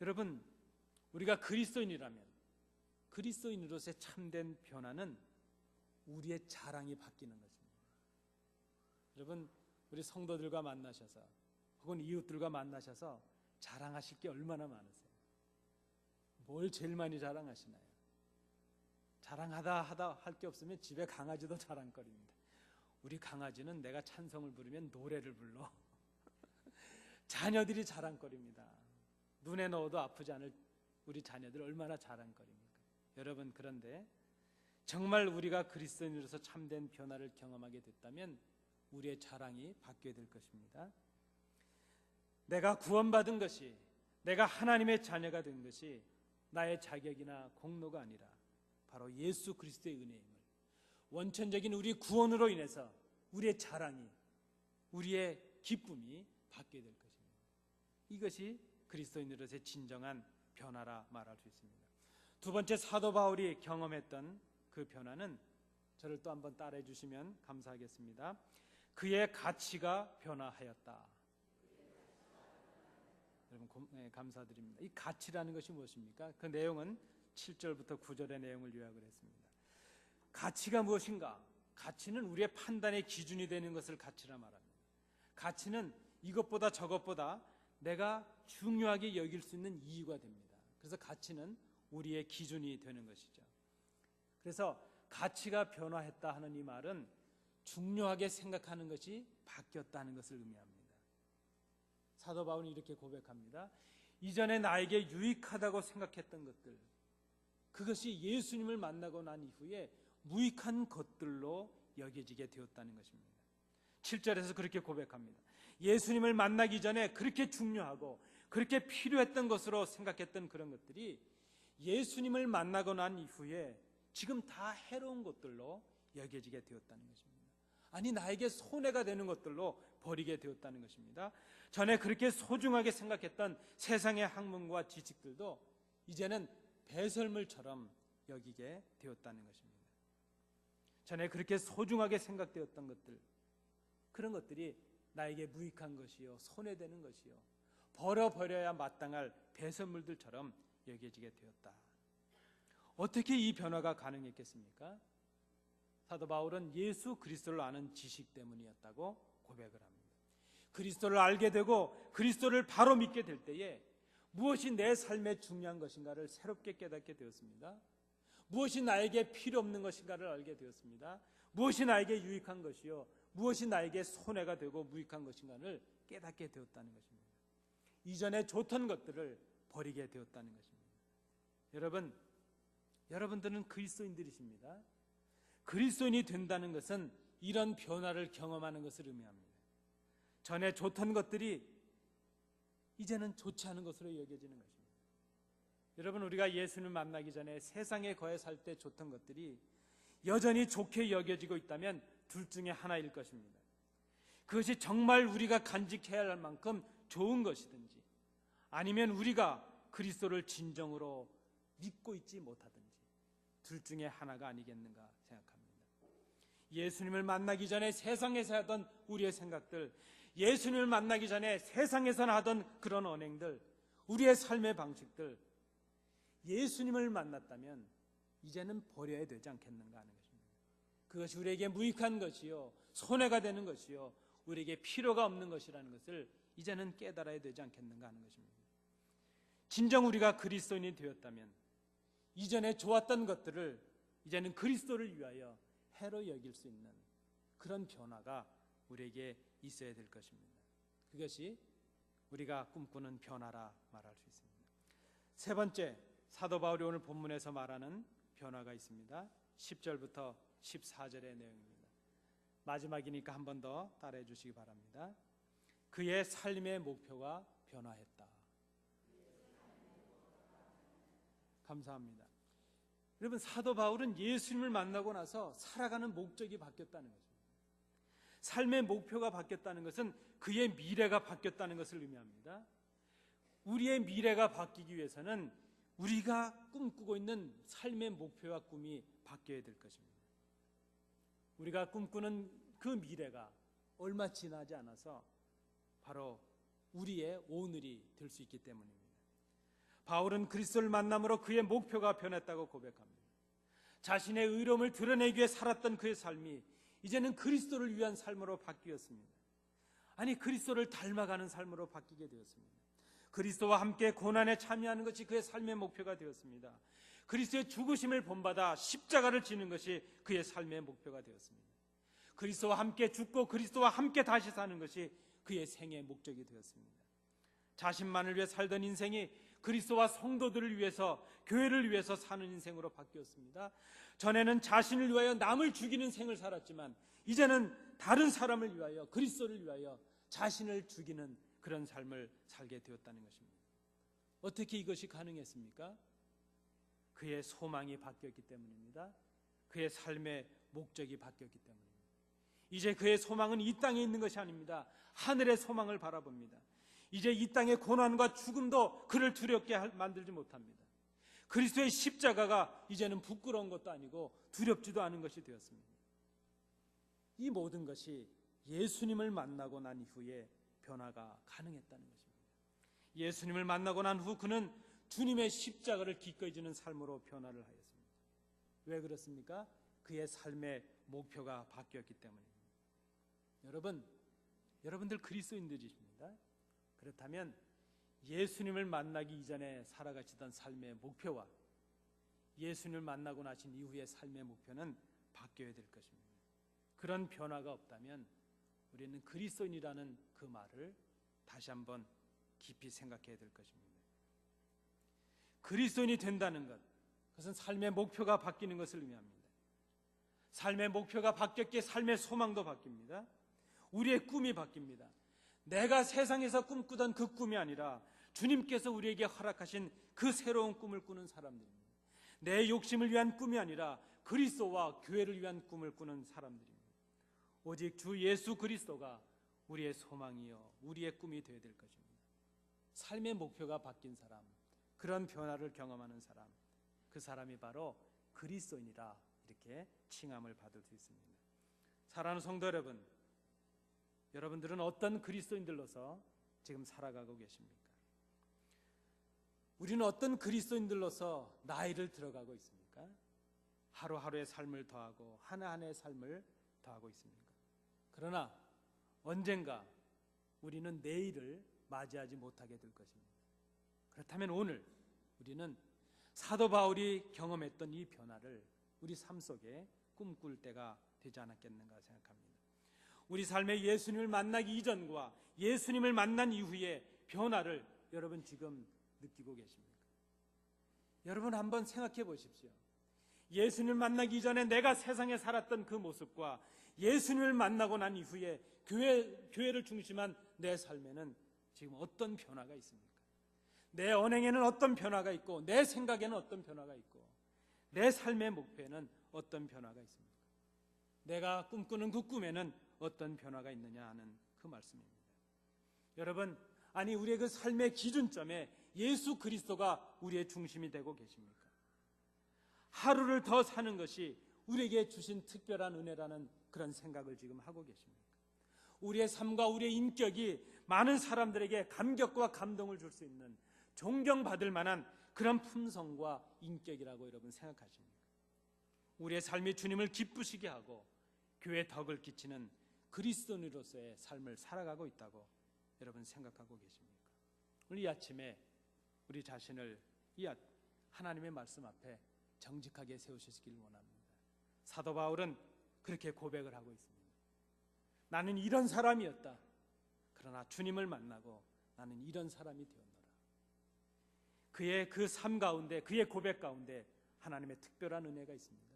여러분, 우리가 그리스도인이라면 그리스도인으로서의 참된 변화는 우리의 자랑이 바뀌는 것입니다. 여러분, 우리 성도들과 만나셔서 혹은 이웃들과 만나셔서 자랑하실 게 얼마나 많으세요? 뭘 제일 많이 자랑하시나요? 자랑하다 할 게 없으면 집에 강아지도 자랑거리입니다. 우리 강아지는 내가 찬송을 부르면 노래를 불러. 자녀들이 자랑거리입니다. 눈에 넣어도 아프지 않을 우리 자녀들 얼마나 자랑거리입니까? 여러분, 그런데 정말 우리가 그리스도인으로서 참된 변화를 경험하게 됐다면 우리의 자랑이 바뀌어야 될 것입니다. 내가 구원받은 것이, 내가 하나님의 자녀가 된 것이 나의 자격이나 공로가 아니라 바로 예수 그리스도의 은혜임을, 원천적인 우리 구원으로 인해서 우리의 자랑이, 우리의 기쁨이 바뀌어야 될 것입니다. 이것이 그리스도인으로서의 진정한 변화라 말할 수 있습니다. 두 번째, 사도 바울이 경험했던 그 변화는, 저를 또 한번 따라해 주시면 감사하겠습니다. 그의 가치가 변화하였다. 여러분, 감사드립니다. 이 가치라는 것이 무엇입니까? 그 내용은 7절부터 9절의 내용을 요약을 했습니다. 가치가 무엇인가? 가치는 우리의 판단의 기준이 되는 것을 가치라 말합니다. 가치는 이것보다 저것보다 내가 중요하게 여길 수 있는 이유가 됩니다. 그래서 가치는 우리의 기준이 되는 것이죠. 그래서 가치가 변화했다 하는 이 말은 중요하게 생각하는 것이 바뀌었다는 것을 의미합니다. 사도 바울은 이렇게 고백합니다. 이전에 나에게 유익하다고 생각했던 것들, 그것이 예수님을 만나고 난 이후에 무익한 것들로 여겨지게 되었다는 것입니다. 7절에서 그렇게 고백합니다. 예수님을 만나기 전에 그렇게 중요하고 그렇게 필요했던 것으로 생각했던 그런 것들이 예수님을 만나고 난 이후에 지금 다 해로운 것들로 여겨지게 되었다는 것입니다. 아니, 나에게 손해가 되는 것들로 버리게 되었다는 것입니다. 전에 그렇게 소중하게 생각했던 세상의 학문과 지식들도 이제는 배설물처럼 여기게 되었다는 것입니다. 전에 그렇게 소중하게 생각되었던 것들, 그런 것들이 나에게 무익한 것이요, 손해되는 것이요, 버려야 마땅할 배설물들처럼 여겨지게 되었다. 어떻게 이 변화가 가능했겠습니까? 사도 바울은 예수 그리스도를 아는 지식 때문이었다고 고백을 합니다. 그리스도를 알게 되고 그리스도를 바로 믿게 될 때에 무엇이 내 삶에 중요한 것인가를 새롭게 깨닫게 되었습니다. 무엇이 나에게 필요 없는 것인가를 알게 되었습니다. 무엇이 나에게 유익한 것이요, 무엇이 나에게 손해가 되고 무익한 것인가를 깨닫게 되었다는 것입니다. 이전에 좋던 것들을 버리게 되었다는 것입니다. 여러분들은 그리스도인들이십니다. 그리스도인이 된다는 것은 이런 변화를 경험하는 것을 의미합니다. 전에 좋던 것들이 이제는 좋지 않은 것으로 여겨지는 것입니다. 여러분, 우리가 예수님을 만나기 전에 세상에 거해 살 때 좋던 것들이 여전히 좋게 여겨지고 있다면 둘 중에 하나일 것입니다. 그것이 정말 우리가 간직해야 할 만큼 좋은 것이든지, 아니면 우리가 그리스도를 진정으로 믿고 있지 못하든지, 둘 중에 하나가 아니겠는가 생각합니다. 예수님을 만나기 전에 세상에서 하던 우리의 생각들, 예수님을 만나기 전에 세상에서 하던 그런 언행들, 우리의 삶의 방식들, 예수님을 만났다면 이제는 버려야 되지 않겠는가 하는 것입니다. 그것이 우리에게 무익한 것이요, 손해가 되는 것이요, 우리에게 필요가 없는 것이라는 것을 이제는 깨달아야 되지 않겠는가 하는 것입니다. 진정 우리가 그리스도인이 되었다면 이전에 좋았던 것들을 이제는 그리스도를 위하여 해로 여길 수 있는 그런 변화가 우리에게 있어야 될 것입니다. 그것이 우리가 꿈꾸는 변화라 말할 수 있습니다. 세 번째, 사도 바울이 오늘 본문에서 말하는 변화가 있습니다. 10절부터 14절의 내용입니다. 마지막이니까 한 번 더 따라해 주시기 바랍니다. 그의 삶의 목표가 변화했다. 감사합니다. 여러분, 사도 바울은 예수님을 만나고 나서 살아가는 목적이 바뀌었다는 거죠. 삶의 목표가 바뀌었다는 것은 그의 미래가 바뀌었다는 것을 의미합니다. 우리의 미래가 바뀌기 위해서는 우리가 꿈꾸고 있는 삶의 목표와 꿈이 바뀌어야 될 것입니다. 우리가 꿈꾸는 그 미래가 얼마 지나지 않아서 바로 우리의 오늘이 될 수 있기 때문입니다. 바울은 그리스도를 만남으로 그의 목표가 변했다고 고백합니다. 자신의 의로움을 드러내기 위해 살았던 그의 삶이 이제는 그리스도를 위한 삶으로 바뀌었습니다. 아니, 그리스도를 닮아가는 삶으로 바뀌게 되었습니다. 그리스도와 함께 고난에 참여하는 것이 그의 삶의 목표가 되었습니다. 그리스도의 죽으심을 본받아 십자가를 지는 것이 그의 삶의 목표가 되었습니다. 그리스도와 함께 죽고 그리스도와 함께 다시 사는 것이 그의 생애의 목적이 되었습니다. 자신만을 위해 살던 인생이 그리스도와 성도들을 위해서, 교회를 위해서 사는 인생으로 바뀌었습니다. 전에는 자신을 위하여 남을 죽이는 생을 살았지만 이제는 다른 사람을 위하여, 그리스도를 위하여 자신을 죽이는 그런 삶을 살게 되었다는 것입니다. 어떻게 이것이 가능했습니까? 그의 소망이 바뀌었기 때문입니다. 그의 삶의 목적이 바뀌었기 때문입니다. 이제 그의 소망은 이 땅에 있는 것이 아닙니다. 하늘의 소망을 바라봅니다. 이제 이 땅의 고난과 죽음도 그를 두렵게 만들지 못합니다. 그리스도의 십자가가 이제는 부끄러운 것도 아니고 두렵지도 않은 것이 되었습니다. 이 모든 것이 예수님을 만나고 난 이후에 변화가 가능했다는 것입니다. 예수님을 만나고 난 후 그는 주님의 십자가를 기꺼이 지는 삶으로 변화를 하였습니다. 왜 그렇습니까? 그의 삶의 목표가 바뀌었기 때문입니다. 여러분들 그리스도인들이십니다. 그렇다면 예수님을 만나기 이전에 살아가시던 삶의 목표와 예수님을 만나고 나신 이후의 삶의 목표는 바뀌어야 될 것입니다. 그런 변화가 없다면 우리는 그리스도인이라는 그 말을 다시 한번 깊이 생각해야 될 것입니다. 그리스도인이 된다는 것, 그것은 삶의 목표가 바뀌는 것을 의미합니다. 삶의 목표가 바뀌었기에 삶의 소망도 바뀝니다. 우리의 꿈이 바뀝니다. 내가 세상에서 꿈꾸던 그 꿈이 아니라 주님께서 우리에게 허락하신 그 새로운 꿈을 꾸는 사람들입니다. 내 욕심을 위한 꿈이 아니라 그리스도와 교회를 위한 꿈을 꾸는 사람들입니다. 오직 주 예수 그리스도가 우리의 소망이요 우리의 꿈이 되어야 될 것입니다. 삶의 목표가 바뀐 사람, 그런 변화를 경험하는 사람, 그 사람이 바로 그리스도인이라 이렇게 칭함을 받을 수 있습니다. 사랑하는 성도 여러분, 여러분들은 어떤 그리스도인들로서 지금 살아가고 계십니까? 우리는 어떤 그리스도인들로서 나이를 들어가고 있습니까? 하루하루의 삶을 더하고 하나하나의 삶을 더하고 있습니까? 그러나 언젠가 우리는 내일을 맞이하지 못하게 될 것입니다. 그렇다면 오늘 우리는 사도 바울이 경험했던 이 변화를 우리 삶 속에 꿈꿀 때가 되지 않았겠는가 생각합니다. 우리 삶에 예수님을 만나기 이전과 예수님을 만난 이후의 변화를 여러분 지금 느끼고 계십니까? 여러분 한번 생각해 보십시오. 예수님을 만나기 이전에 내가 세상에 살았던 그 모습과 예수님을 만나고 난 이후에 교회를 중심한 내 삶에는 지금 어떤 변화가 있습니까? 내 언행에는 어떤 변화가 있고 내 생각에는 어떤 변화가 있고 내 삶의 목표에는 어떤 변화가 있습니까? 내가 꿈꾸는 그 꿈에는 어떤 변화가 있느냐 하는 그 말씀입니다. 여러분, 아니 우리의 그 삶의 기준점에 예수 그리스도가 우리의 중심이 되고 계십니까? 하루를 더 사는 것이 우리에게 주신 특별한 은혜라는 그런 생각을 지금 하고 계십니까? 우리의 삶과 우리의 인격이 많은 사람들에게 감격과 감동을 줄 수 있는 존경받을 만한 그런 품성과 인격이라고 여러분 생각하십니까? 우리의 삶이 주님을 기쁘시게 하고 교회에 덕을 끼치는 그리스도인으로서의 삶을 살아가고 있다고 여러분 생각하고 계십니까? 오늘 이 아침에 우리 자신을 이 하나님의 말씀 앞에 정직하게 세우시길 원합니다. 사도 바울은 그렇게 고백을 하고 있습니다. 나는 이런 사람이었다. 그러나 주님을 만나고 나는 이런 사람이 되었노라. 그의 그 삶 가운데, 그의 고백 가운데 하나님의 특별한 은혜가 있습니다.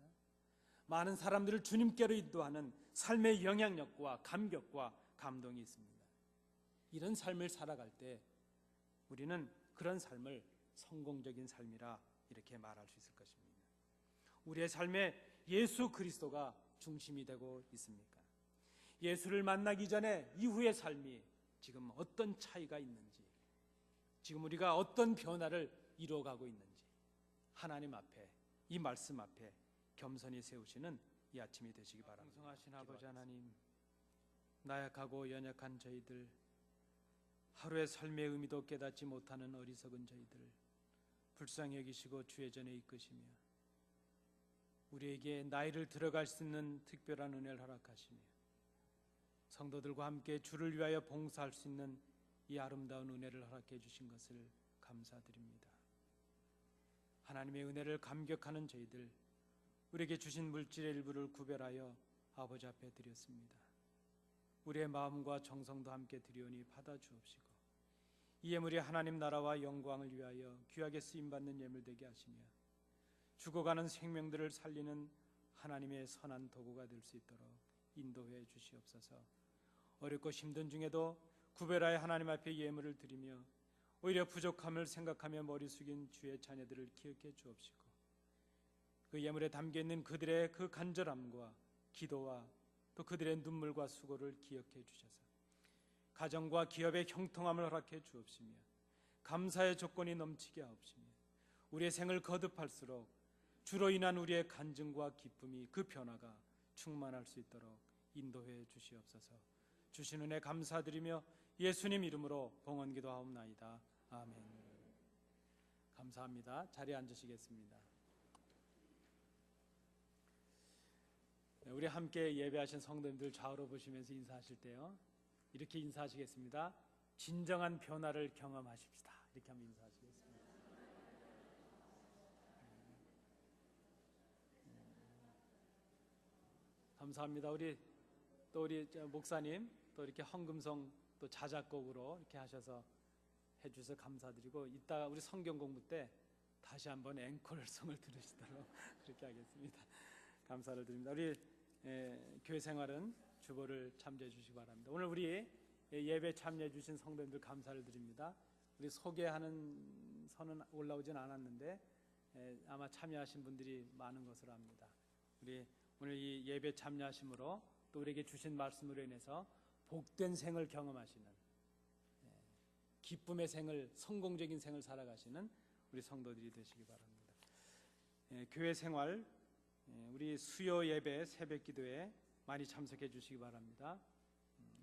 많은 사람들을 주님께로 인도하는 삶의 영향력과 감격과 감동이 있습니다. 이런 삶을 살아갈 때 우리는 그런 삶을 성공적인 삶이라 이렇게 말할 수 있을 것입니다. 우리의 삶에 예수 그리스도가 중심이 되고 있습니까? 예수를 만나기 전에 이후의 삶이 지금 어떤 차이가 있는지, 지금 우리가 어떤 변화를 이루어가고 있는지 하나님 앞에, 이 말씀 앞에 겸손히 세우시는 이 아침이 되시기 바랍니다. 풍성하신 아버지 하나님, 나약하고 연약한 저희들, 하루의 삶의 의미도 깨닫지 못하는 어리석은 저희들 불쌍히 여기시고 주의 전에 이끄시며 우리에게 나이를 들어갈 수 있는 특별한 은혜를 허락하시며 성도들과 함께 주를 위하여 봉사할 수 있는 이 아름다운 은혜를 허락해 주신 것을 감사드립니다. 하나님의 은혜를 감격하는 저희들, 우리에게 주신 물질의 일부를 구별하여 아버지 앞에 드렸습니다. 우리의 마음과 정성도 함께 드리오니 받아 주옵시고 이 예물이 하나님 나라와 영광을 위하여 귀하게 쓰임받는 예물 되게 하시며 죽어가는 생명들을 살리는 하나님의 선한 도구가 될 수 있도록 인도해 주시옵소서. 어렵고 힘든 중에도 구별하여 하나님 앞에 예물을 드리며 오히려 부족함을 생각하며 머리 숙인 주의 자녀들을 기억해 주옵시고 그 예물에 담겨있는 그들의 그 간절함과 기도와 또 그들의 눈물과 수고를 기억해 주셔서 가정과 기업의 형통함을 허락해 주옵시며 감사의 조건이 넘치게 하옵시며 우리의 생을 거듭할수록 주로 인한 우리의 간증과 기쁨이 그 변화가 충만할 수 있도록 인도해 주시옵소서. 주신 은혜 감사드리며 예수님 이름으로 봉헌기도하옵나이다. 아멘. 감사합니다. 자리에 앉으시겠습니다. 우리 함께 예배하신 성도님들 좌우로 보시면서 인사하실 때요, 이렇게 인사하시겠습니다. 진정한 변화를 경험하십시다. 이렇게 한번 인사하시겠습니다. 감사합니다. 우리 목사님 또 이렇게 헌금성 또 자작곡으로 이렇게 하셔서 해주셔서 감사드리고, 이따 우리 성경 공부 때 다시 한번 앵콜성을 들으시도록 그렇게 하겠습니다. 감사를 드립니다. 우리 교회 생활은 주보를 참조해 주시기 바랍니다. 오늘 우리 예배 참여해 주신 성도님들 감사를 드립니다. 우리 소개하는 선은 올라오진 않았는데 아마 참여하신 분들이 많은 것으로 압니다. 우리 오늘 이 예배 참여하심으로 또 우리에게 주신 말씀으로 인해서 복된 생을 경험하시는, 기쁨의 생을, 성공적인 생을 살아가시는 우리 성도들이 되시기 바랍니다. 교회 생활, 우리 수요 예배, 새벽 기도에 많이 참석해 주시기 바랍니다.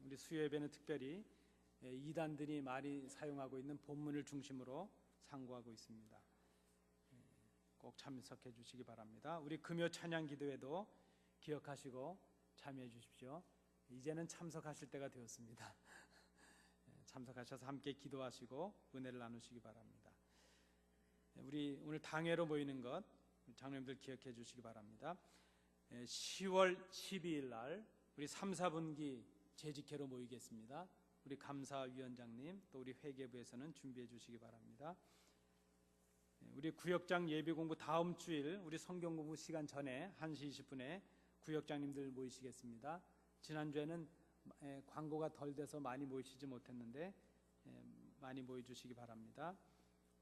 우리 수요 예배는 특별히 이단들이 많이 사용하고 있는 본문을 중심으로 상고하고 있습니다. 꼭 참석해 주시기 바랍니다. 우리 금요 찬양 기도회도 기억하시고 참여해 주십시오. 이제는 참석하실 때가 되었습니다. 참석하셔서 함께 기도하시고 은혜를 나누시기 바랍니다. 우리 오늘 당회로 모이는 것 장로님들 기억해 주시기 바랍니다. 10월 12일 날 우리 3, 4분기 재직회로 모이겠습니다. 우리 감사위원장님 또 우리 회계부에서는 준비해 주시기 바랍니다. 우리 구역장 예비공부 다음 주일 우리 성경공부 시간 전에 1시 20분에 구역장님들 모이시겠습니다. 지난주에는 광고가 덜 돼서 많이 모이시지 못했는데 많이 모여주시기 바랍니다.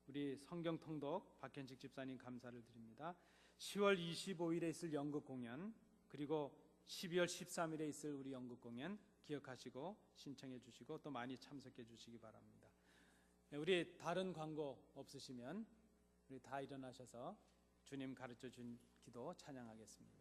우리 성경통독 박현식 집사님 감사를 드립니다. 10월 25일에 있을 연극 공연, 그리고 12월 13일에 있을 우리 연극 공연 기억하시고 신청해 주시고 또 많이 참석해 주시기 바랍니다. 우리 다른 광고 없으시면 우리 다 일어나셔서 주님 가르쳐 준 기도 찬양하겠습니다.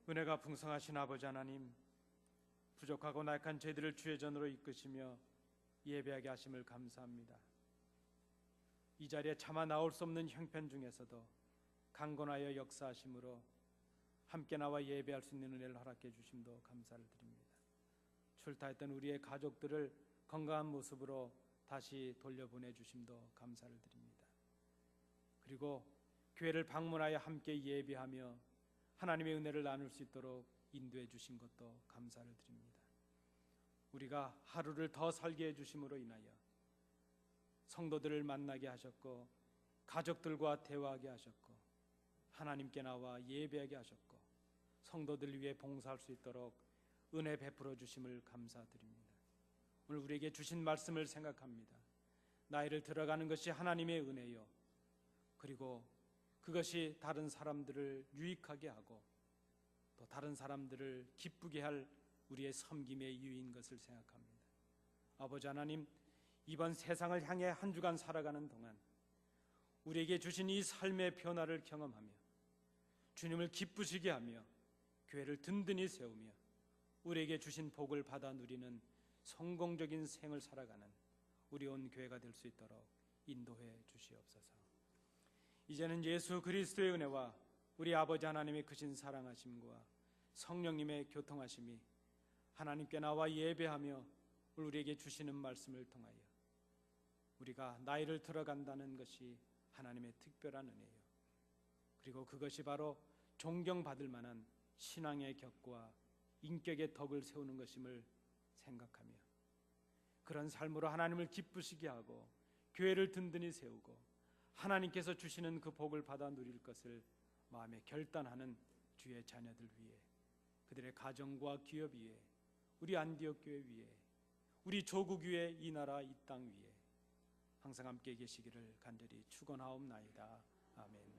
은혜가 풍성하신 아버지 하나님, 부족하고 나약한 저희들을 주의 전으로 이끄시며 예배하게 하심을 감사합니다. 이 자리에 차마 나올 수 없는 형편 중에서도 강건하여 역사하심으로 함께 나와 예배할 수 있는 은혜를 허락해 주심도 감사를 드립니다. 출타했던 우리의 가족들을 건강한 모습으로 다시 돌려보내 주심도 감사를 드립니다. 그리고 교회를 방문하여 함께 예배하며 하나님의 은혜를 나눌 수 있도록 인도해 주신 것도 감사를 드립니다. 우리가 하루를 더 살게 해 주심으로 인하여 성도들을 만나게 하셨고, 가족들과 대화하게 하셨고, 하나님께 나와 예배하게 하셨고, 성도들 위해 봉사할 수 있도록 은혜 베풀어 주심을 감사드립니다. 오늘 우리에게 주신 말씀을 생각합니다. 나이를 들어가는 것이 하나님의 은혜요, 그리고 그것이 다른 사람들을 유익하게 하고 또 다른 사람들을 기쁘게 할 우리의 섬김의 이유인 것을 생각합니다. 아버지 하나님, 이번 세상을 향해 한 주간 살아가는 동안 우리에게 주신 이 삶의 변화를 경험하며 주님을 기쁘시게 하며 교회를 든든히 세우며 우리에게 주신 복을 받아 누리는 성공적인 생을 살아가는 우리 온 교회가 될 수 있도록 인도해 주시옵소서. 이제는 예수 그리스도의 은혜와 우리 아버지 하나님의 크신 사랑하심과 성령님의 교통하심이 하나님께 나와 예배하며 우리에게 주시는 말씀을 통하여 우리가 나이를 들어간다는 것이 하나님의 특별한 은혜요, 그리고 그것이 바로 존경받을 만한 신앙의 격과 인격의 덕을 세우는 것임을 생각하며 그런 삶으로 하나님을 기쁘시게 하고 교회를 든든히 세우고 하나님께서 주시는 그 복을 받아 누릴 것을 마음에 결단하는 주의 자녀들 위해, 그들의 가정과 기업 위에, 우리 안디옥 교회 위에, 우리 조국 위에, 이 나라 이 땅 위에 항상 함께 계시기를 간절히 축원하옵나이다. 아멘.